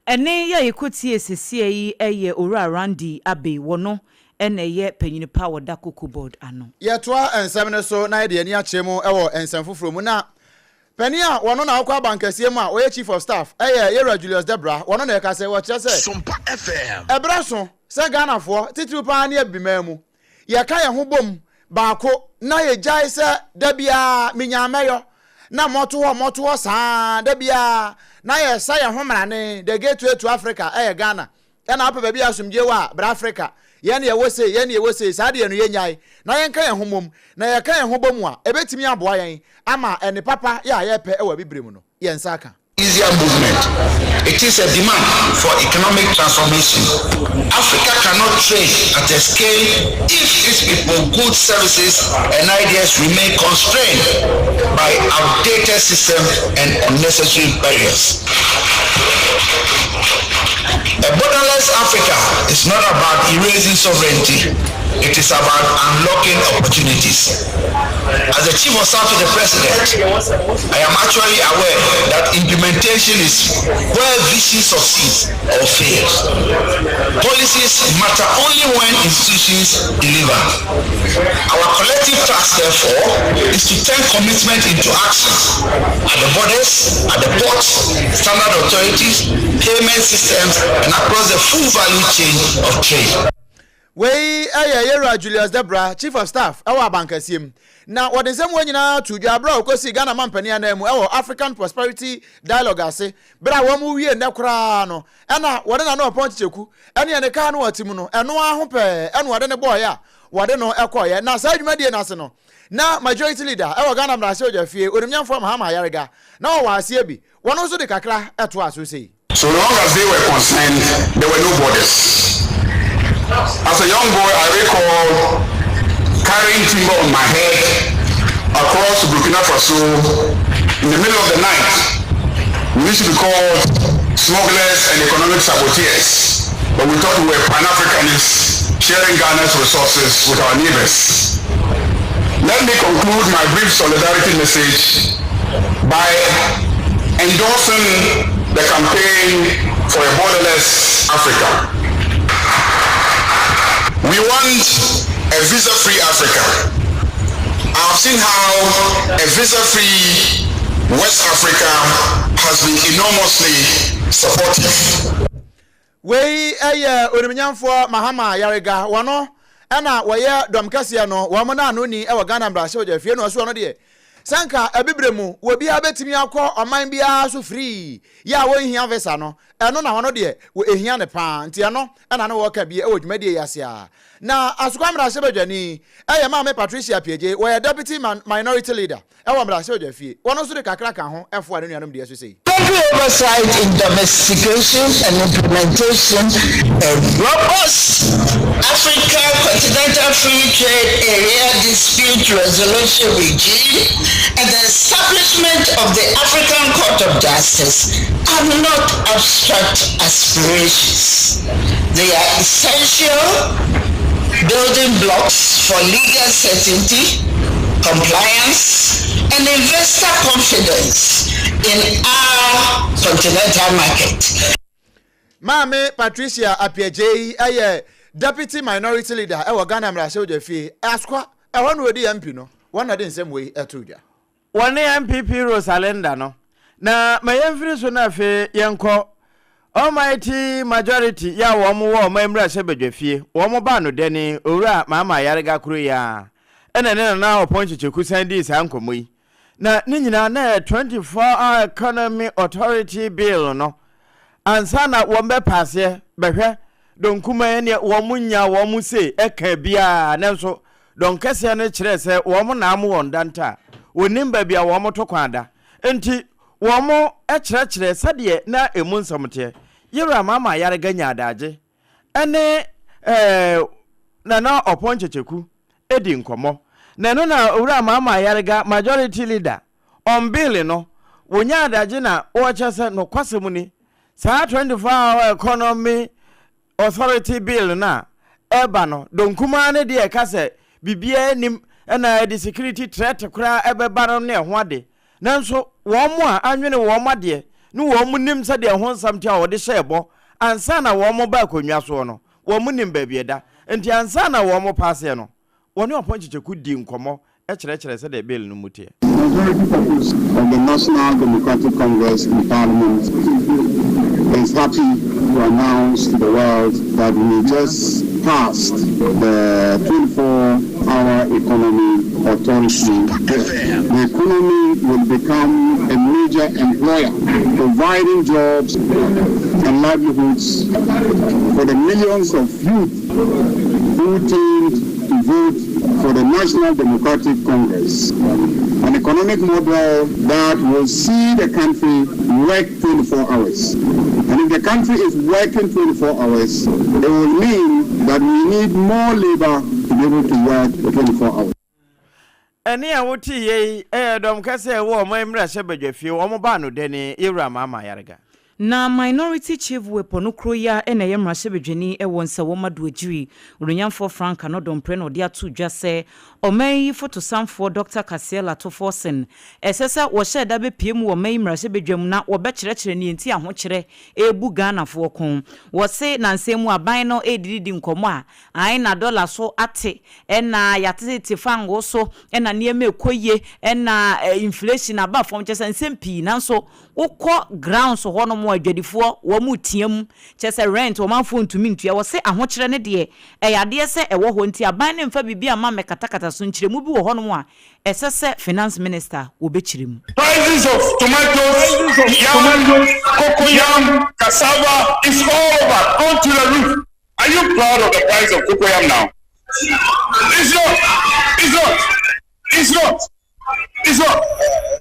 ene ya ekoti esisi yi eye ora Randy Abe wono ene ye panyini power da Cocoa Board ano. Ye toa ensem ne so na de ani achemu ewo ensem foforo mu na Penia wono na akwa bankasie mu a oye chief of staff Yera Julius Debra wono na ekase wo kire se Sompa FM ebraso se Ghana fo titiri pa na abima mu ye ka ye ho bom baako na ye jai se da bia minyameyo na moto ho saa da bia na ye sa ye ho mrane the gateway to Africa Ghana na apa bia asomdie wa bra Africa ye ne ye wose saa de no ye nyai na ye nka ye homom na ye ka ye ho bom a ebetimi aboa yen ama ene papa ya ye pe ewa bibrem no ye nsaka easier movement. It is a demand for economic transformation. Africa cannot trade at a scale if its people, goods, services, and ideas remain constrained by outdated systems and unnecessary barriers. A borderless Africa is not about erasing sovereignty. It is about unlocking opportunities. As the Chief of Staff to the President, I am actually aware that implementation is where vision succeeds or fails. Policies matter only when institutions deliver. Our collective task task, therefore, is to turn commitment into action at the borders, at the ports, standard authorities, payment systems, and across the full value chain of trade. Wey Yera Julius Debra, Chief of Staff, our bankasim. Now, what is someone to Jabra, Kosi Ghana Mampania name, our African Prosperity Dialogue, I say, but I won't move here, Nakrano, and what I know upon Chiku, any and the Kano Timuno, and no one hope, and what in a boy, what I know, Equoya, now side media national. Now, majority leader, our Ghana Brasoja fear, with a from Hama Yariga. Now, I see be one also the Kakra at once, we say. So long as they were concerned, there were no borders. As a young boy, I recall carrying timber on my head across Burkina Faso in the middle of the night. We used to be called smugglers and economic saboteurs, but we thought we were Pan-Africanists sharing Ghana's resources with our neighbors. Let me conclude my brief solidarity message by endorsing the campaign for a borderless Africa. We want a visa-free Africa. I've seen how a visa-free West Africa has been enormously supportive. We Unimian for Mahama Yariga, wano, Anna, waya Domcasiano, Wamana Nuni, our Ghana Brasoja, if you know, so on the Sanka, a bibremu, will be a bit to me, I'll call or mine be so free. Ya, when he have a sano, and no one dear, we hear the pan, Tiano, and I know what can be old media yasia. Now, as Quamra Sebajani, I am Mamma Patricia PJ, where deputy minority leader, our Brasoja fee, one also the Kakraka, and for the dear to say. Country oversight in domestication and implementation a robust Africa Continental Free Trade Area Dispute Resolution regime and the establishment of the African Court of Justice are not abstract aspirations. They are essential building blocks for legal certainty, compliance, and investor confidence in our continental market. Mame Patricia Apiaje, deputy minority leader, our Ghana Brasoja fee, Asqua, I want to the MP no, one at the same way at Tuja. One MPP Rosalenda no. Na my every so na fe yanko almighty majority ya wo memra sebedwefie wo mo ba no deni owura mama yarega kuru ya ene na oponche cheku sandi sa nkomoyi na ni nyina na 24-hour economy authority bill no ansa na wo mbe passe behwe donkuma ne wo munya wo mu se eka bia na so donkese ne kire se wo mo na am wondanta wonim ba bia wo mo tokwada enti wo mo ekire sade na emu nsomte yira mama yarega nyadaje ene na oponche cheku edi nkomo na no na owura mama yarega majority leader on bill no wonya adaje na wo chese no kwasemu ni sa 24-hour economy authority bill na eba no donkuma ne de kase bibia nim na the security threat kra ebeba no ne ho ade nanso wo mo a anwene wo mo ade no wo mo nim se de ho nsamti a wo de hyebo ansa na wo mo ba konwa so no wo mo nim ba bieda enti ansa na wo mo passe no woni oponchiche ku di nkomo e kire se de bill no mutie. Majority purpose of the National Democratic Congress in Parliament is happy to announce to the world that we just passed the 24-hour economy authority. The economy will become a major employer, providing jobs and livelihoods for the millions of youth who tend to vote for the National Democratic Congress. An economic model that will see the country work 24 hours. And if the country is working 24 hours, it will mean that we need more labor to be able to work for 24 hours. Eni awuti ye dom kase wo mo emra sebedwefie wo mo ba no deni ewura mama yarega. Na minority chief whip no kroya ena ye mrasebedwani e won se wo madoagiri Onyamfo Frank no dompre no dia to dwa se omayi fotosamfo Dr. Kasiela to Forsen esese wo hye da be piem wo mayi mrasebedwam na wo be kyerɛkyerɛ ne enti ahokyerɛ ebu Ghana fo kon wo se nansemu aban no edidi nkomo a ai na dollar so ate ena yatete fango so ena nieme ekoye ena inflation aba fom kyese nsɛmpi nanso wokɔ ground so hono mo adwadifo wo mu tiam kyese rent wo manfo ntumi ntua wo se ahokyerɛ ne de yade se ɛwɔ ho nti aban ne mfa bibia ma mekatakata so nkyeremu bi wo hono mo a ɛsese finance minister wo bekyirem. Prices of tomatoes, cocoyam, cassava is all over, gone to the roof. Are you proud of the price of cocoyam now? It's not.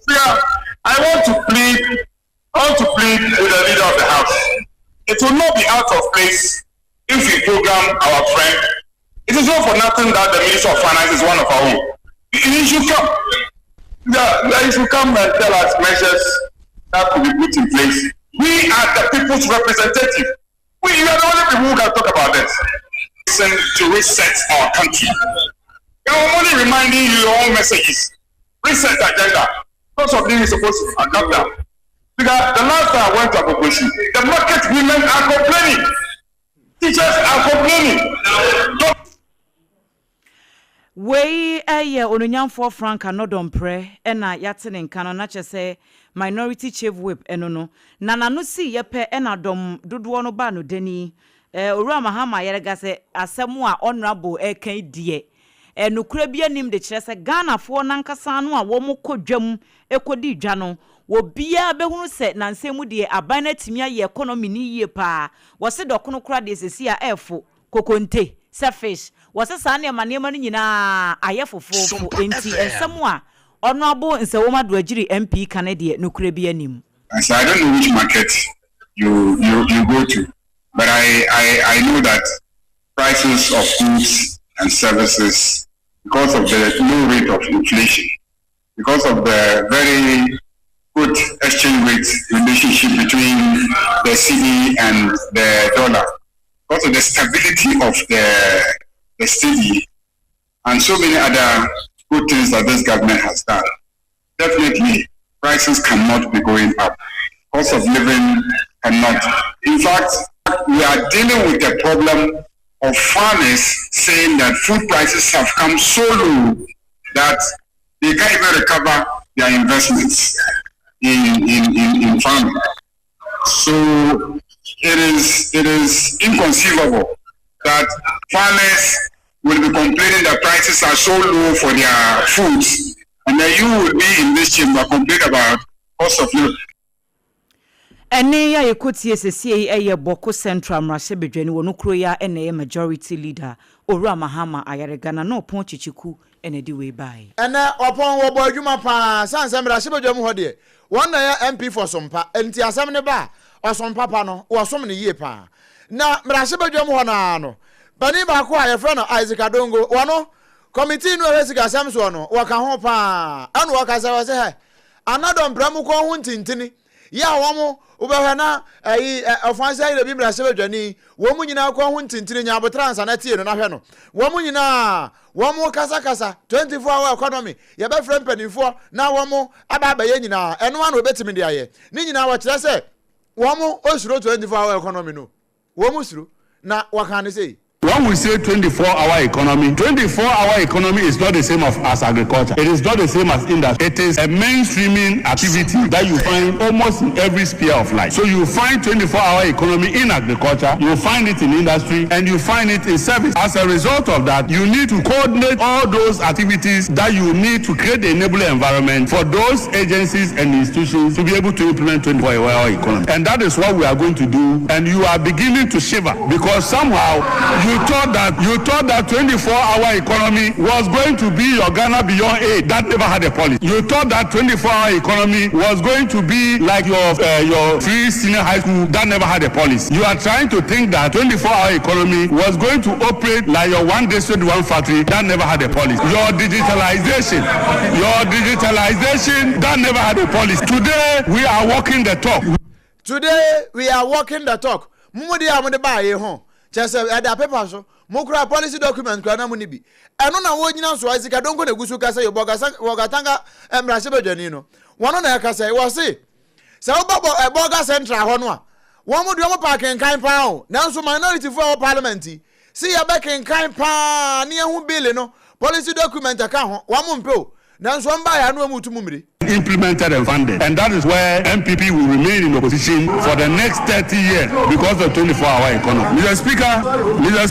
Yeah, I want to plead with the leader of the house. It will not be out of place if we program our friend. It is not for nothing that the Minister of Finance is one of our own. He should come. He should come and tell us measures that could be put in place. We are the people's representative. We are the only people who can talk about this. Listen to reset our country. I'm only reminding you your own messages. Reset agenda. Most of these are supposed to adopt that. Because the last time I went to Abokoshi, the market women are complaining. Teachers are complaining. Wey Onyamfo Frank Anodompre ena yatene nkano na kyese minority chief whip eno no na nanu si yepe ena dom dodo no ba no dani Owura Mahama yerega se asemu a honorable ekan die nokura bia nim de kyerese Ghana fo nankasa no a wo mo kodwam ekodi dwa no wo bia behunu se nansemu de aban na timia ye economy ni yie pa wo se dokono kura de sesi a efo kokonte selfish wase sane manema no nyina ayefofofo enti ensemu a honorable nsewoma doagiri MP Canada nokura bia nim. So I don't know which market you go to, but I know that prices of goods and services, because of the low rate of inflation, because of the very good exchange rate relationship between the cedi and the dollar, because of the stability of the cedi and so many other good things that this government has done, definitely prices cannot be going up. Cost of living cannot. In fact, we are dealing with the problem of farmers saying that food prices have come so low that they can't even recover their investments in farming. So it is inconceivable that farmers will be complaining that prices are so low for their foods, and then you will be in this chamber complaining about cost of living. Ene ya yekutie sesie eye Boko Central mrasebedwani wonukro ya ene majority leader Owura Mahama ayaregana no pon chichiku ene di we bai. Ene opon wo bo adwuma pa sanse mrasebedwam ho de won na ya MP for Sompa enti asem ne ba osompa pa no wo som ne yie pa na mrasebedwam ho na no bani ba ko aye friend Isaac Adongo wono committee no resika asem so no wo ka ho pa anu wo ka se wo se he anadom bramu ko ho ntintini ya womo ubehana ofansa ire bi mrasebedwani wo mu nyina ko ho ntintini nya abotransa na tie no na hwe no wo mu nyina wo mu kasa 24 hour economy ye be frem panifo na wo mu aba ba ye nyina eno anu obetimi de aye ni nyina wo kire se wo mu osuro 24 hour economy no wo mu suro na wakane sei. When we say 24-hour economy, 24-hour economy is not the same as agriculture. It is not the same as industry. It is a mainstreaming activity that you find almost in every sphere of life. So you find 24-hour economy in agriculture, you find it in industry, and you find it in service. As a result of that, you need to coordinate all those activities that you need to create the enabling environment for those agencies and institutions to be able to implement 24-hour economy. And that is what we are going to do. And you are beginning to shiver because somehow you thought that 24-hour economy was going to be your Ghana Beyond Aid. That never had a policy. You thought that 24-hour economy was going to be like your free senior high school. That never had a policy. You are trying to think that 24-hour economy was going to operate like your one district, one factory. That never had a policy. Your digitalization, that never had a policy. Today we are walking the talk. Today we are walking the talk. Mumudi amode ba ye ho. Chese ada paper so. Mukura policy document kwa na munibi. Eno na wo nyina so azika donko na gusu kasa yo bogatanga emrasebedwani no. Wono na yakasa wo se. Se wo babo eboga central ho no a. Wo mu de wo pa kenkan pa o. Nanso minority for parliament. See ya back kenkan pa ne hu bill no. Policy document aka ho. Wo mu mpe o. Nanso mba ya no amutu mumiri. Implemented and funded. And that is where MPP will remain in opposition for the next 30 years because of 24-hour economy. Mr.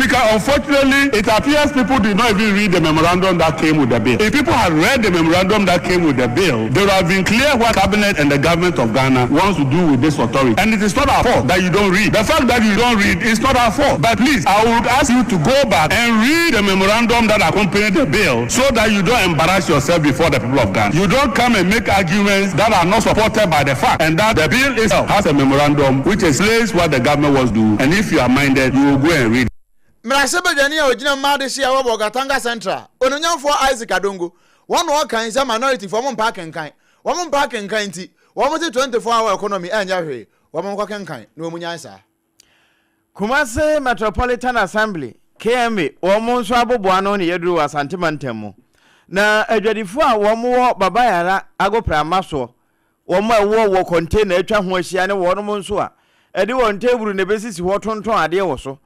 Speaker, unfortunately, it appears people did not even read the memorandum that came with the bill. If people had read the memorandum that came with the bill, they would have been clear what Cabinet and the government of Ghana wants to do with this authority. And it is not our fault that you don't read. The fact that you don't read is not our fault. But please, I would ask you to go back and read the memorandum that accompanied the bill so that you don't embarrass yourself before the people of Ghana. You don't come and make arguments that are not supported by the fact, and that the bill itself has a memorandum which explains what the government wants to do, and if you are minded, you will go and read. Mrasebedwani a ogina made sia wo Bogatanga Central ononyamfo Isaac Adongo one wo kan say minority for mo park enkan wo mo park enkan ti wo mo 24-hour economy anya hwe wo mo kenkan na omunya nsa Kumasi Metropolitan Assembly KMA wo mo nso aboboa no ne yeduru Asante Mantemu na adwadifo a wo mo baba yara agoprama so wo mo wo container atwa ho ahia ne wo no mo nso a ede won table ne besisi ho tonton ade wo so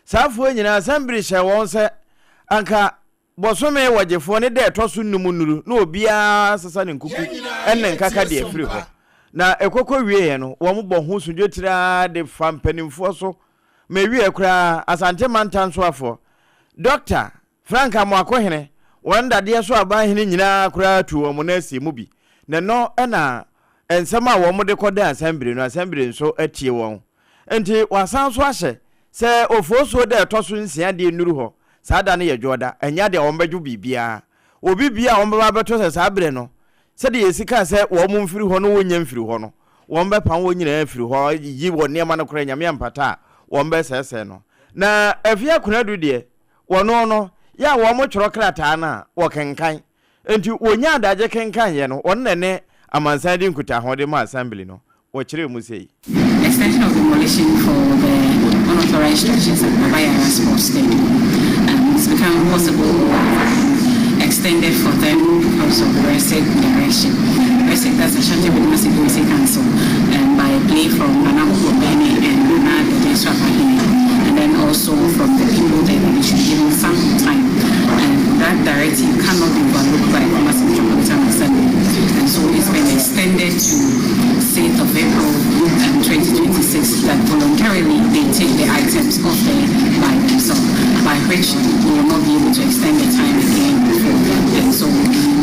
safo nyina assembly hye won se anka bosome wajefo ne de toso numunuru na obia sesa ne nkuku enne nkaka de afiri ho na ekoko wie no wo mo bo ho sudwotira de fampanimfo so me wie kura Asante Mantanso afo Dr. Frank Amwakohene wanda de so abahene nyina kura tu wo mo na asi mu bi na no na ensema wo mo de koda assembly no assembly nso atie won enti wasan so ahye se ofoso de toso nsia de nuru ho sada ne yejoda enya de ombeju bibia obi bia omba beto se sabre no se de yesika se wo mo mfiri ho no wonya mfiri ho no wo mbe pan wo nyina mfiri ho yi wo ne ma no kora nyame ampata wo mbe sese no na afia kunadu de wono no ya wo mo choro krata na wo kenkan enti wonya adaje kenkan ye no won ne amansan di nkuta ho de ma assembly no wo kire mu sei extension of demolition for the unauthorized structures at Babayara Sports Stadium. It's become possible extended for them because of the RESEC direction. RESEC, that's the Ashanti Business Security Council, by a plea from Nana Obene and Nana Deswapahine, and then also from the people that they should give them some time. And that directive cannot be overlooked by the Metropolitan Assembly. And so it's been extended to 6th of April 2026 that voluntarily they take the items off there by themselves, by which we will not be able to extend the time again before. And so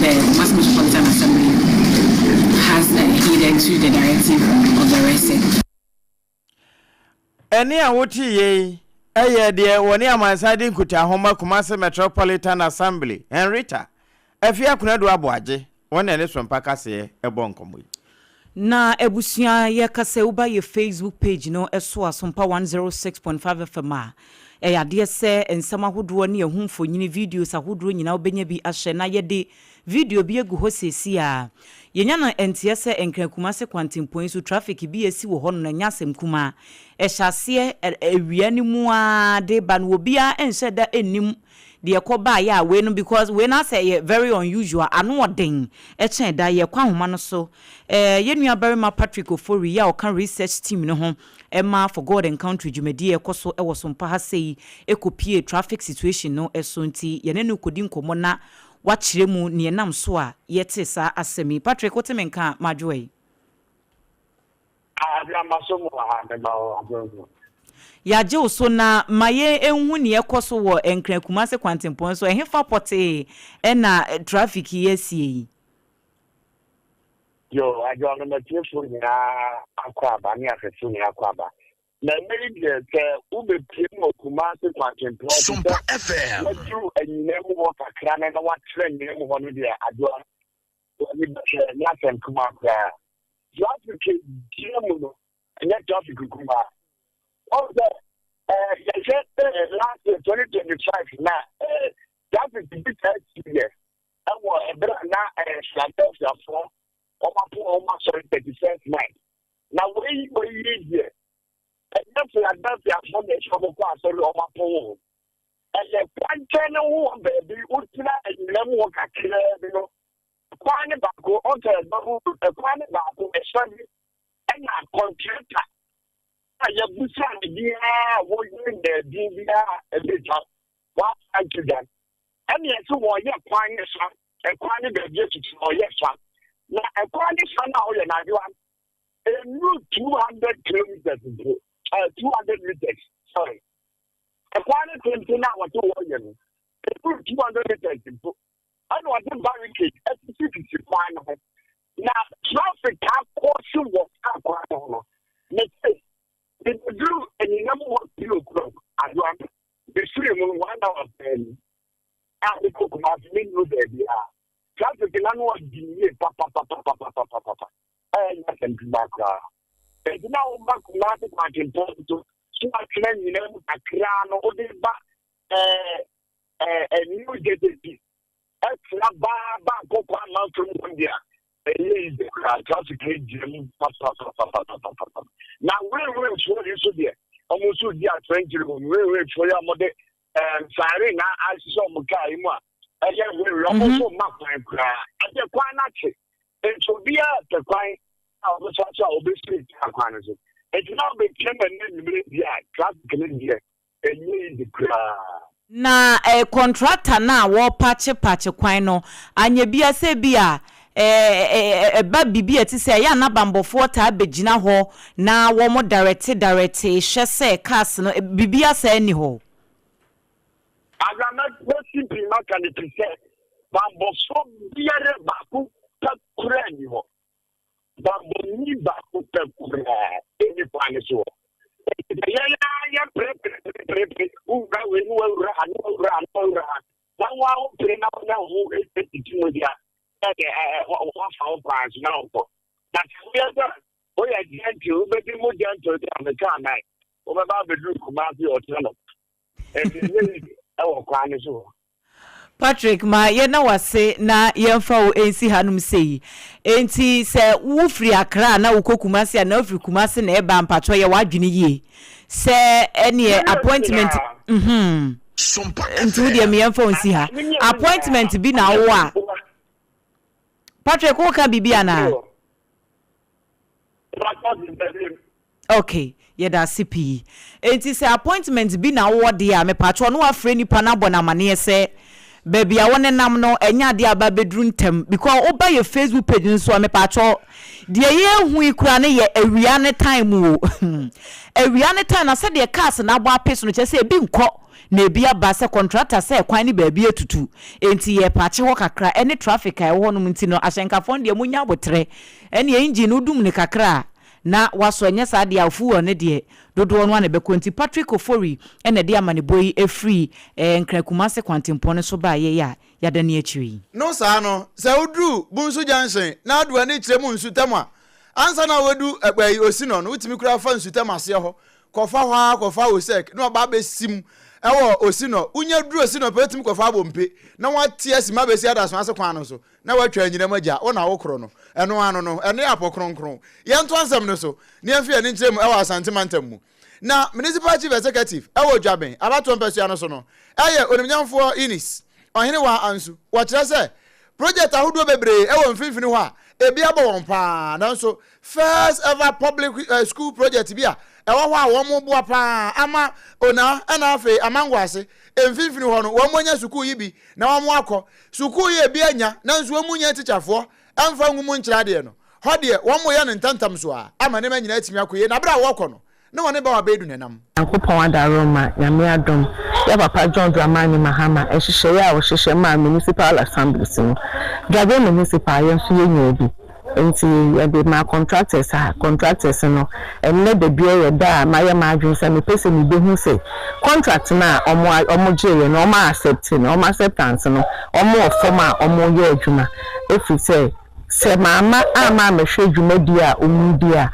the Metropolitan Assembly has adhered to the directive of the RESEC. Any awoti ye de woni amansade nkuta homa Kumasi Metropolitan Assembly Henrita afia kunadu aboaje wona ne sompa kase ebonkomo na ebusia ye kase uba ye Facebook page no eso SOMPA 106.5 FM yade se ensama hodo ne ehumfo nyine videos ahodo nyina obenya bi ahye na yede video bi egu ho sesi a yenya na entiese enkran Kumasi kwantempoin so traffic bi esi wo ho no nyasem kuma ehase ewia ni mu a de ban obia enhye da enim de ekoba ya we no because we na say very unusual anu odin echen da ye kwa homa no so yenua barima Patrick Ofori ya okan research team no ho Emma for God and Country Jumedi ekoso ewo sompa ha sei ekopie traffic situation no esonti ye ne no kodi nkomo na wachire mu ne nam so a yete sa asemi Patrick otemenka madwoi ya je oso na maye enhu ne ekoso wo enkran Kumasi kwantempon so ehefa pote na traffic yesie yo ajo na matiefo nya akwaba ni afefu ni akwaba na meri de ke ube pimo Kumasi kwantempon SOMPA FM through enyemu wo kakra na wa tre enyemu ho no de ajo ni be na sem kuma kwa you have to keep no and that traffic kuma all the last 2025 now that is the big year and what now Philadelphia for almost 31st night Now we live here. And that's the foundation of the sorry of my poem. And the one channel baby would and never walk a killer, you know. Quite about go on to a quite about a study and a contractor. I have decided the what you there, a bit of what I do that. And yes, what you're quite a quite a gift or yes, now a quite a now and I do a new 200 kilometers, 200 meters, sorry. A quite a thing now, what you want. 200 meters. I know I didn't barricade. Now, traffic caution was up. Let's say, if you do any number of kilogram, I want the stream 1 hour. And the cook must mean no baby. Traffic in annual delay, papa. And I can be back. And now, back to market, I can talk to smart men, you know, a crown or the back, a new deputy. Extra bar, go on from India. Traffic gym. Now, we're sure you should be almost 20 we're for your mother and Sarina. I saw Mukaima. I we're also not my cry. I just quite not. It should be the crying of the such obviously. It's not became a name, traffic in India. And you the cry. Na contractor na wo pache kwan no anya bia se bia ba bibia ti se ya na bambofo ta begina ho na wo mo direct hye se cars no bibia se ni ho agama simply not can it say bambofo biare baku ta kura ni ho bambo ni baku ta kura eni pane so ya prep uga we no ra na wa o pre na who is the media what for price now that's we are done we are gentle but the more gentle the car night over about the group commander or tell and our plan so Patrick ma ye na wase na yemfa wo ensi hanum sei enti se wo firi akra na wo kokumase na ofiri kumase na eba mpato ye wadwene yie se ene appointment ntu de me yemfa onsi ha appointment bi na wo a Patrick wo ka bibia na okay ye da CP enti se appointment bi na wo de a me pato no afre nipa na bona mane se baby I want nam no enya de aba bedru ntem because oba your Facebook page nso me pacho de ye hu ikura ne ye awia ne time o awia ne time na se de cars na abo apes no che se bi nko na ebi aba se contractor se kwan ne baby etutu enti ye pache ho kakra any traffic ai ho no nti no ahyenka fon de munya botre ene engine udum ne kakra na waso enya sa de afu ne de dodo no na be konti Patrick Ofori ene de amane boy efree nkrakumase kwantempone so ba ye ya da ne achiwi no sa no se udru bunsu junction na adu ani kiremu nsutam a ansa na wadu agbai osino no utimi kura fa nsutam ase ho kofa osek no ba be sim ewo osino unya duru osino pe utimi kofa bompe na wati asima be si adaso ase kwan no so na watwa anyina magya wo na wo kro no eno ano no ene apokronkron ye nto ansam no so ne amfi ani kiremu ewo asantemantam mu na municipal chief executive ewo dwaben abato mpesua no so no eye onimnyamfo inis ohene wa ansu wo kire se project ahodo bebre ewo mfinfini ho a ebi abo won pa na so first ever public school project bia ewo ho a wo mo bo pa ama ona na afi amangwase mfinfini ho no wo monya sukuu yi bi na wo mo akọ sukuu yi ebi anya na nso wo munya teachafo amfa ngumu nkyira de no ho de wo mo ye ne ntantam so a ama ne manyina atimi akoye na bra wo kọ no no one ba bedu nenam akopon adaroma nyame adom ya papa John Dramani Mahama ehihye ya wo hihye ma municipal assembly sin gabe municipal ye nso ye nyebi enti e be ma contractors no enne de bia ye da ma ye ma adwun se me pese mi be hu se contract na omo jeye no omo acceptance no omo forma omo ye adwuma efi se mama ama mehwe adwuma dia omu dia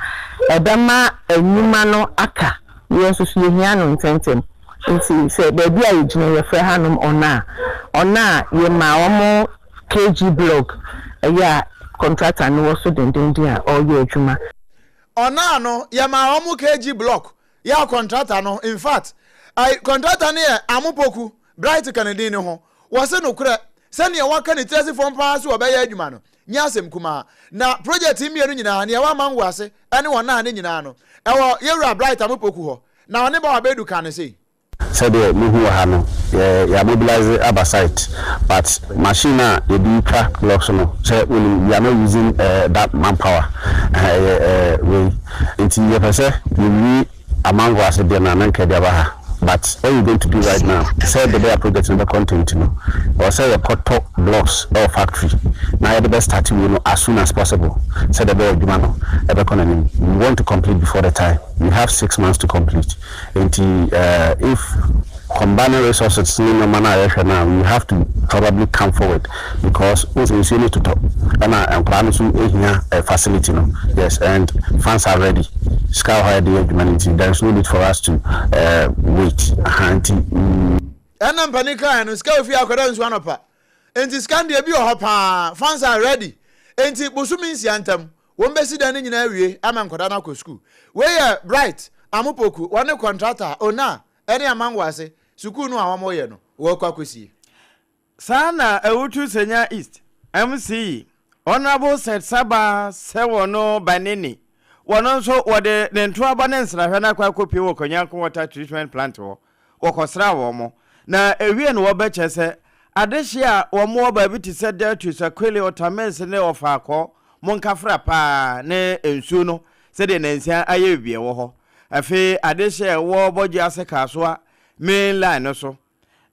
ebema enyuma no aka yesu so yehia no ntentem nti se baby a yegina ye frɛ hanom ona ye ma omo KG blog ya contractor no so dendendin a oye adwuma ona no ya ma omu kg block ya contractor no in fact I contractor ne amopoku bright Kennedy ne ho wo se no kure se ne waka ne tresi form pass wo be ya adwuma no nya asem kuma na project mienu nyina ne wa manwo ase ene wona ne nyina no ewo yewura bright amopoku ho na one ba wa bedu kan se said the Muhu Hano, ya mobilize other site, but machine you do track blocks no. So we are not using that manpower. We until you say you need a man was a dinner and Kadiabaha. But what you're going to do right now, say the bear project in the content, or say your cut top blocks or factory. Now the best starting as soon as possible. Say the bear Dumano, economy. We want to complete before the time. We have 6 months to complete. Until if combining resources in no manner now, we have to probably come forward because we need to talk. And I'm planning to a facility, yes, and funds are ready. Scout high the humanity. There is no need for us to wait. And I'm panicking and scout fi akwadans one up. And this can be a funds are ready. And it was means yantem. One besi dan in area, I'm on Kodana school. Where bright, Amupoku, one contractor, ona, any among was a Sukunu Amoyeno, walk up with you. Sana, a Utu Senya East, MC, Honorable said Saba, Sewono, Banini. One also what the two abundance Ravana Kwakopi or Konyak water treatment plant or Kosra Womo. Na a real Wobbecher said, Adeshia or more by Viti said there to Saquili or Tames and of Harco, Moncafra pa ne Ensuno, said in Ensia Ayabia woho. A fee Adeshia war Bojas Casua, main line also.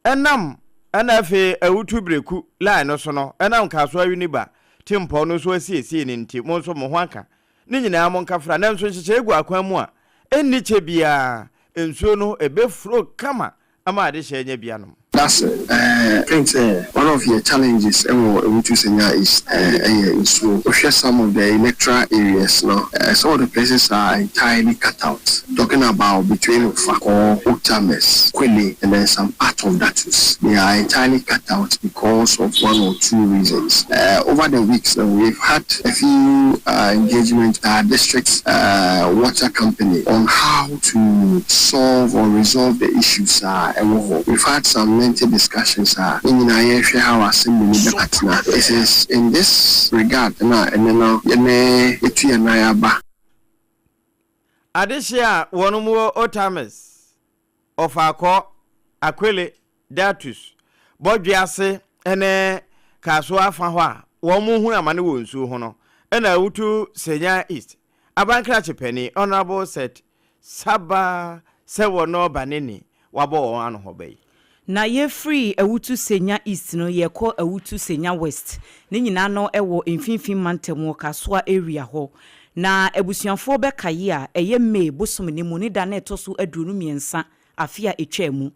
And nam, and a fee a Utubreku line also no, and I'm Casua Uniba, Tim Ponus was seen in Timoso Mohanka. Nini na amonka fra na nso chechegu akwamu a enni chebia ensuo no ebefro kama ama ade hye bia no. That's I think one of your challenges to Senya is so share some of the electoral areas now. Some of the places are entirely cut out. Talking about between Fako, Utames, Kwele, and then some part of Datus. They are entirely cut out because of one or two reasons. Over the weeks, we've had a few engagement district water company on how to solve or resolve the issues. We've had some discussions in how assembly it is in this regard Adeshia wonumu Otames of Ako Akwele Datus Bodwiase ene Kasua Fahwa womu hu amane wonsu ho no ena Utu Senya East Abankra Chepeni Honorable said Saba Sewono Banini wabo anu hobei. Na ye free Awutu Senya East no ye call Awutu Senya West. Ni nyina no ewo mfimfin mantemu Kasua area ho. Na ebusuanfo be kaye a eye me bosom ni mu ni da na etoso adunu miensa afia etwamu.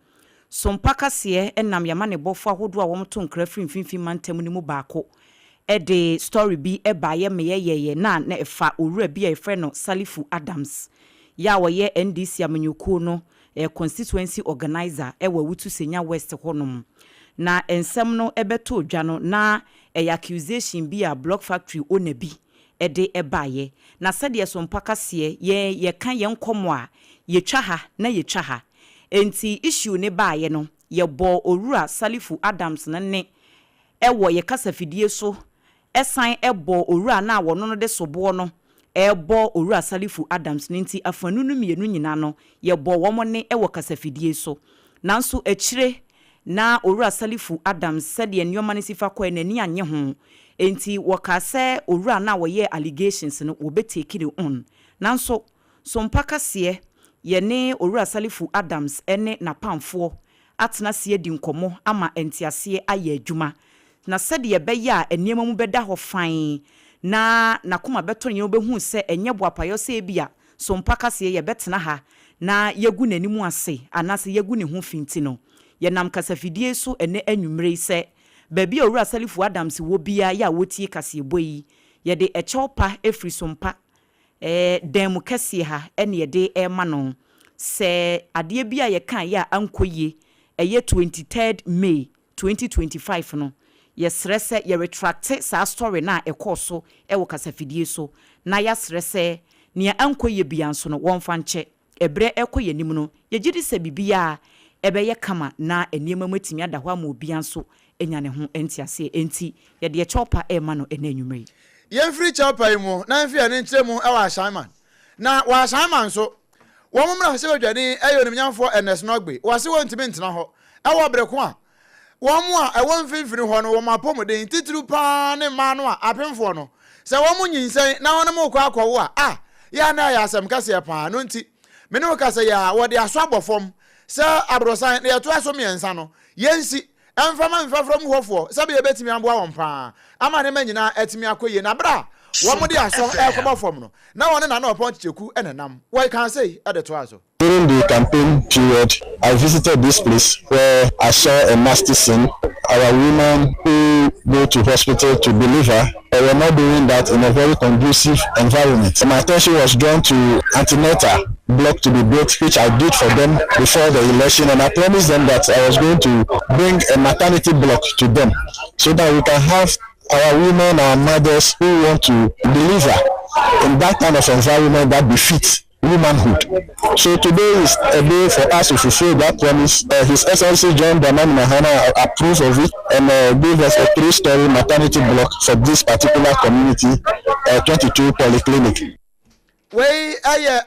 Sompa kase enam yama ne bofo ahodo a wom to nkra free mfimfin mantemu ni mu baako. De story bi eba ye me ye na efa owura bi e frɛ no Salifu Adams. Ya wo ye NDC amanyuku no constituency organizer ewa Awutu Senya West honom na ensem no ebeto dwa no na accusation bi a block factory owner bi de ebaye na sede Sompa kase ye kan ye nkomo a ye twa ha na ye twa ha enti issue ne baye no ye bo owura Salifu Adams na ne ewo ye kasafidie so esan ebo owura na wono no de sobo no ebo owura Salifu Adams ninti afanu no mienu nyina no ye bo womo ne ewo kasafidie so nanso ekire na owura Salifu Adams said ye nyoma ne sifa kwa nani anye ho enti wakase owura na woye allegations no wo betake it on nanso Sompa kase ye ne owura Salifu Adams ene na pamfo atena se di nkomo ama entiase aye adwuma na said ye be ya eniema mu beda ho fan na nakoma beto ne obehu se enye boapayo se bia Sompa kase ye betena ha na yegu nanimu ase anase yegu ne ho finti no ye nam kasafidie so ene anwumre se baby owura Salifu Adams wo bia ya wotie kase boyi ye de echopa efri Sompa dem kase ha ene ye de ema no se ade bia ye kan ya ankoye eye 23rd May 2025 no yesrese ye retract sa story na ekoso ewo kasafidie so na yasrese nia anko ye bianso no wonfa nche ebre ekoye nim no yegidi se bibia ebeye kama na eniema matimi ada ho ama obianso enya ne ho entiase enti ye de chopa ema no enanwumre yemfiri chopa mu na mfi ane nkyere mu ewa Ashaiman na wa Ashaiman so wo mumra se badwani eyo nimnyamfo enes nogbe wase wontimi ntena ho ewo breko a wo mu a ewo mfimfini ho no wo mapomuden titru pa ne ma no a apemfo no se wo mu nyinsen na wono mu kwa akwawo a ya na ya asem kase pa no nti mene wo kase ya wo de aso abofom se abrosan ne to aso miensa no yensi emfama mfafrom hofo se be betimi amboa won pa ama ne manyina etimi akoye na bra wo mu de aso ekobofom no na wone na na oponcheku enenam what can say at the twazo. During the campaign period, I visited this place where I saw a nasty scene. Our women who go to hospital to deliver were not doing that in a very conducive environment. So my attention was drawn to antenatal block to be built, which I did for them before the election, and I promised them that I was going to bring a maternity block to them so that we can have our women, our mothers who want to deliver in that kind of environment that befits womanhood. So today is a day for us to fulfill that promise. His Excellency John Dramani Mahama approved of it and gave us a 3-story maternity block for this particular community, 22 polyclinic. We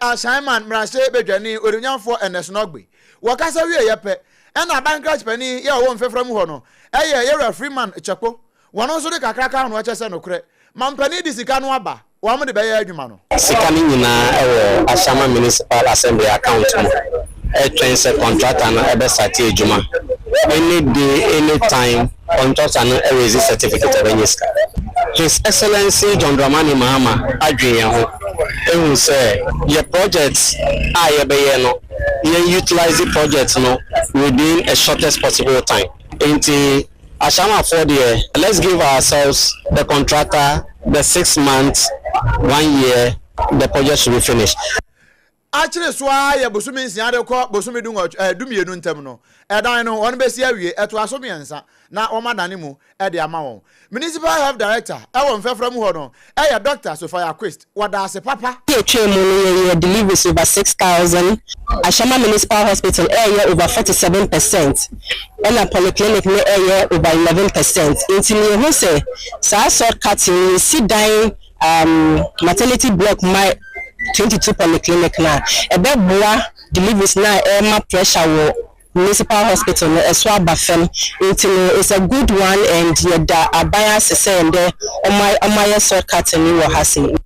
Ashaiman mrase bedwani orunyamfo enes nogbe wakasa wie yepe na bankrach pani ye wo mfefram ho no ye Freeman Chekpo wono so de kakraka no chese no kure mampani di sika no aba wo mo de be ye adwuma no sika ni nyina ewo Ashama Municipal Assembly account mo train contractor na ebe sati adwuma any day any time contractor na erase certificate ebenyiska. His Excellency John Dramani Mahama adwen ho ehun say your projects ye be ye no ye utilize the project no within a shortest possible time. Into Ashama for the let's give ourselves the contractor the 6 months 1 year the project should be finished. Actually so ya bosumi nsia de ko bosumi dumienu ntem no edan no won be sia wie eto asomiensa na o madane mu e de ama won municipal health director e won fefra mu ho no e ya Dr. Sophia Quest wada ase papa e twa mu no deliveries over 6,000 Ashama Municipal Hospital area over 47% and a polyclinic no area over 11% intini ho say sa shortcut we sit down maternity block my 22 polyclinic na ebeboa deliveries na ma pressure wo municipal hospital no eso abafem intino is a good one and yeda abaya sese ende omaya shortcut ni wo hase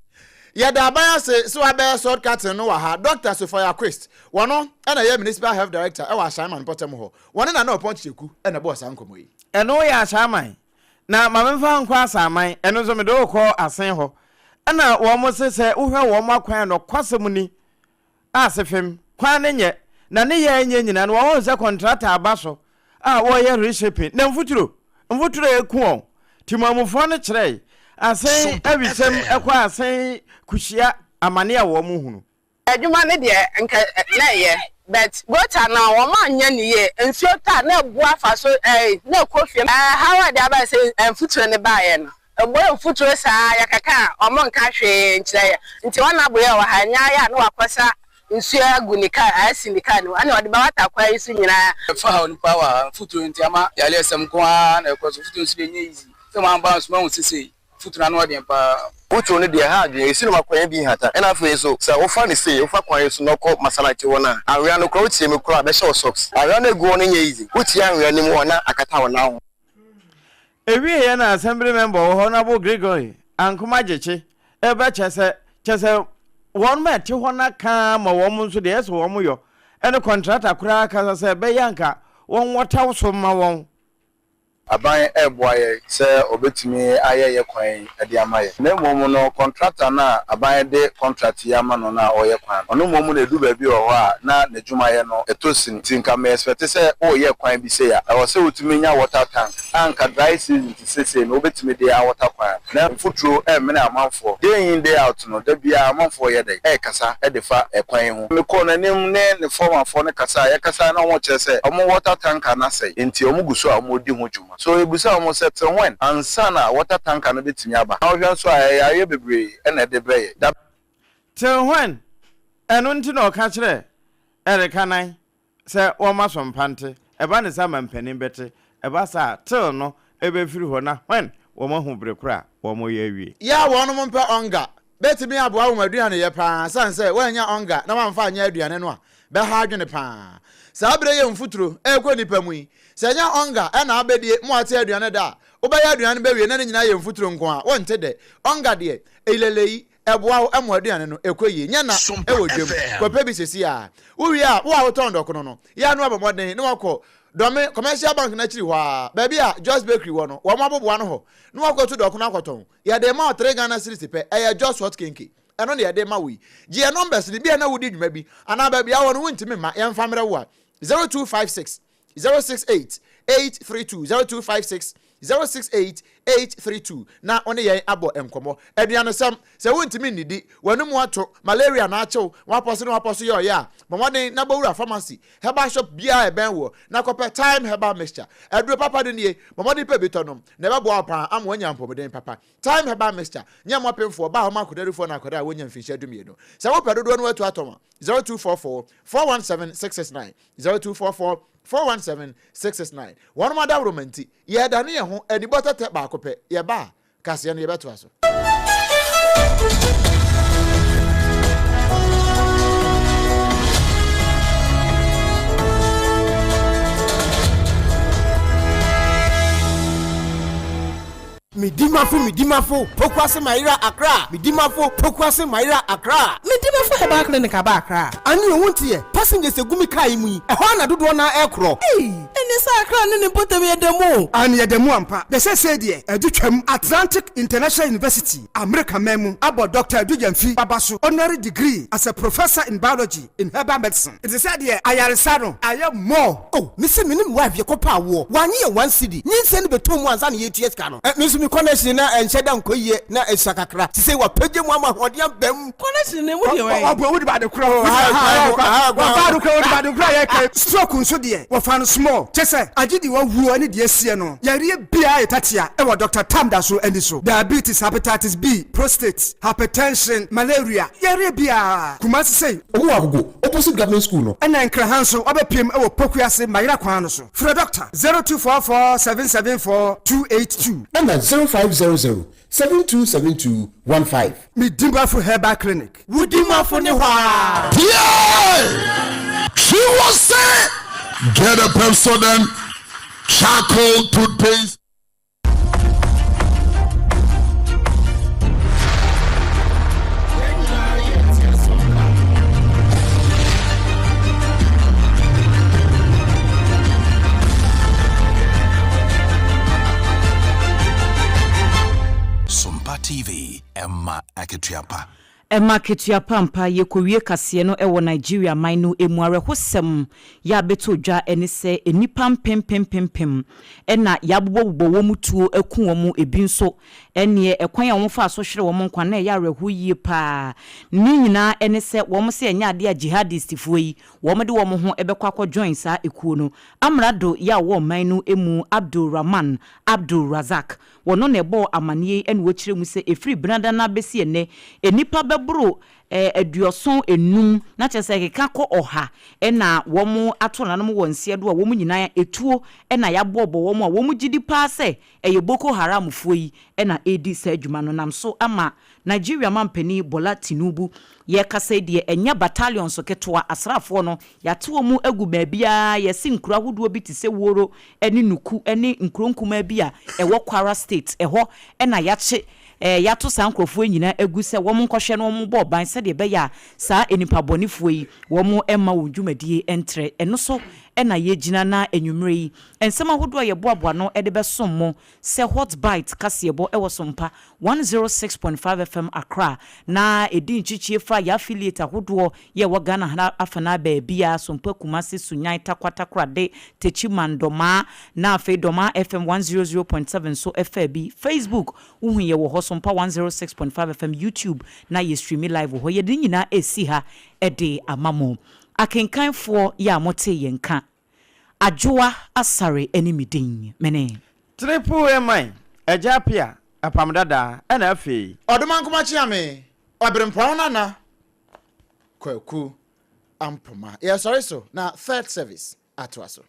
yeda abaya se so abaya shortcut no wa ha Dr. Sophia Quest wono na ye municipal health director e wa Ashaiman potem ho wono na oponcheku e na boss ankomo yi eno ya Ashaiman na mamemfa nkwa asaman eno zo me do ko asen ho ana wo mo sese uhwe wo makwan no kwasem ni asefem kwan ne nye na ne ye nye nyina no wo se contractor abaso wo ye reshaping na mfuturo eku timamufo ne kire asen abisem ekwa asen kuhia amane a wo mo hunu adwuma ne de nka na ye but water na wo ma nya ne ye nsuo ta na bu afa so na kofi how dey aba say mfuturo ne ba ye no boy futuro sa yakaka omo nka hwe nkyere nti wana boye wa hanya ya na wakosa nsuo agunika asinika no ana ode ba wata kwa isu nyina fa ha nipa wa futuro nti ama ya lesem ko na ekoso futuro nsi benye easy so ma ba so ma sisi futuro na ode pa futuro ne de ha adwe esi no makwan bi hata ena afo yeso sa wo fa ne sei wo fa kwan yeso no ko masala che wona awia no kro tie me kro abehye socks awia no egu no nya easy wuti awia ni mu wona akata wona ho ewie ye na assembly member Honorable Gregory ankoma jeche ebe chese won ma ti hona ka ma wo mu nso de eso wo mu yo ene contractor kura ka se be yanka won wota so ma won aban eboaye se obetumi ayeye kwan ade amaye na mom no contractor na aban de contract ya ma no na oye kwan ono mom na edu ba bi o ho a na najumaye no etosin tinka me expect se oye kwan bi se ya o se utumi nya water tank anka dry season ti se no obetumi de ya water kwan na futuro me na amanfo day in day out no da bia amanfo ye de kasa de fa kwan ho me ko na nim ne form afo ne kasa ye kasa na wo che se omo water tank na se enti omo guso a omo di ho juma so ebusa omo set when ansana water tank no betimi aba na ohwe so aye bebre na de breye till when eno nti na oka kire ereka nan se wo ma so mpante eba ne sa mampanin bete eba sa till no ebe firi ho na when wo ma hu brekura wo mo ye awie ya wo no mpa onga betimi aboa wo maduane ye pa san se wanya onga na mamfa anya aduane no a be ha adwene pa sa abre ye mfuturo ekwo nipa mu yi se nya onga e na abedie mu ate aduane da obaya aduane be wie na nyina ye mfuturo nko a wonte de onga de elelei eboa emo aduane no ekoyie nya na ewodwem kope bi sesi a wo wi a wo a woton dokono no ya no abamoden ne wakọ Dome commercial bank na chiri wa baby a Just Bakery wo no wo mabobo ano ho no akoto dokono akoton ya de ma 3 Ghana cedis pe e Just Hot Kinky eno de de ma wi je numbers ni bia na wudi dwuma bi ana baby a wo no wuntimi ma ye mfa mre wo a 0256 068 832 0256 068-832 na one ye abo enkomo aduane sam se wontimi nidi wanum ato malaria na achew waposo yo ya momoden na bawura pharmacy herbal shop bia e ben wo na kope time herbal mixture aduro papa de nie momoden pe betonom na bebo apa am wanya mpomeden papa time herbal mixture nya mopemfo ba ho makodarifo na akoda wonya mfinhia dumiedo se wo pedodo no atu atoma 0244 417 669 0244 417 669 one mother romanti ye dane ye ho anibota te ba kope ye ba kase no ye beto aso Midimafo pokwase Maira Accra Midimafo pokwase Maira Accra Midimafo heba clinic aba Accra ani ohuntie passengers egumi kai mu e ho na dodo na ekro ene sa Accra ne potem yedemu ani yedemu ampa de se de adutwam Atlantic International University America memu abo Dr. Adujamfi babaso honorary degree as a professor in biology in herbal medicine it is said here ayaresa no aye more misi minim wife ye kopa wo wanye 1 cedi nyinse ne betom ansa na yetues ka no mi connection na encheda nkoyie na esakakra ti say wa page mu amahode ambam connection ne mu de we obo di ba de kro wa fa do kro di ba de kro ye ka stroke nso de wa fa no small chese agidi wa wu ani de asie no yare bia etatia e wa Dr. Tamda so ani so diabetes hepatitis B prostate hypertension malaria yare bia kuma say owo agogo opposite government school no and nkra hanso obepiem e wo pokuase mayira kwan no so for Dr. 0244 774 282 and 0500-727215. Midimafo Herbal Clinic. Wudimafo ne hwa. Yeah! She was say, get a Pepsodent charcoal toothpaste. TV Emma Aketiapa Emma Aketiapa mpa yekowie kase no ewo Nigeria man no emu arehosem ya beto dwa ene se enipa pempempempem ena yabobo wo mutuo eku wo mu ebi nso ene ekwan ya wo fa so hwere wo nkwa na ya areho yie pa ni nyina ene se wo se enya ade a jihadist fuyi wo de wo ho ebekwa akọ join sa ekuo no amrado ya wo man no emu Abdul Rahman Abdul Razak wono ne bo amanie ene wo kire mu se efri branda na besi ene enipa bebro aduoson enum na chese keka ko oha ena womu atona no wonse do a womu nyina etuo ena yabobo womu a womu gidi pa se eye Boko Haram fuyi ena edi sa adwuma no nam so ama Nigeria mampani Bola Tinubu ye kasa de enya battalion so ketoa asrafo no yato mu agu baabia ye sinkura hodo bi ti se woro eni nuku eni nkronkuma bia ewo Kwara state eho ena yache yato sankrofo nyina egu se wo nkwohwe no mo bo ban se de be ya sa enipa bonifo yi wo mo emma wodwumadie entre eno so ena ye gina na enwumre yi ensema hodo ye boaboa no ede be sommo se hot bite kasebo ewo sompa 106.5 FM Accra na edi nchichie fa ya affiliate hodo ye wo Ghana na afana ba bia sompa kumase sunyan takwata krade techi mandoma na fe doma FM 100.7 so FB Facebook uhu ye wo sompa 106.5 FM YouTube na ye stream live ho ye nyina esi ha ede amamo akenkanfo ya mote yenka ADWOA ASARE enimidin mene triple emai ASARE APAM DADAA ena afi odoman kuma chiame OBREMPONG nana Kwaku Ampoma. Yeah, sorry so. Now third service at Waso.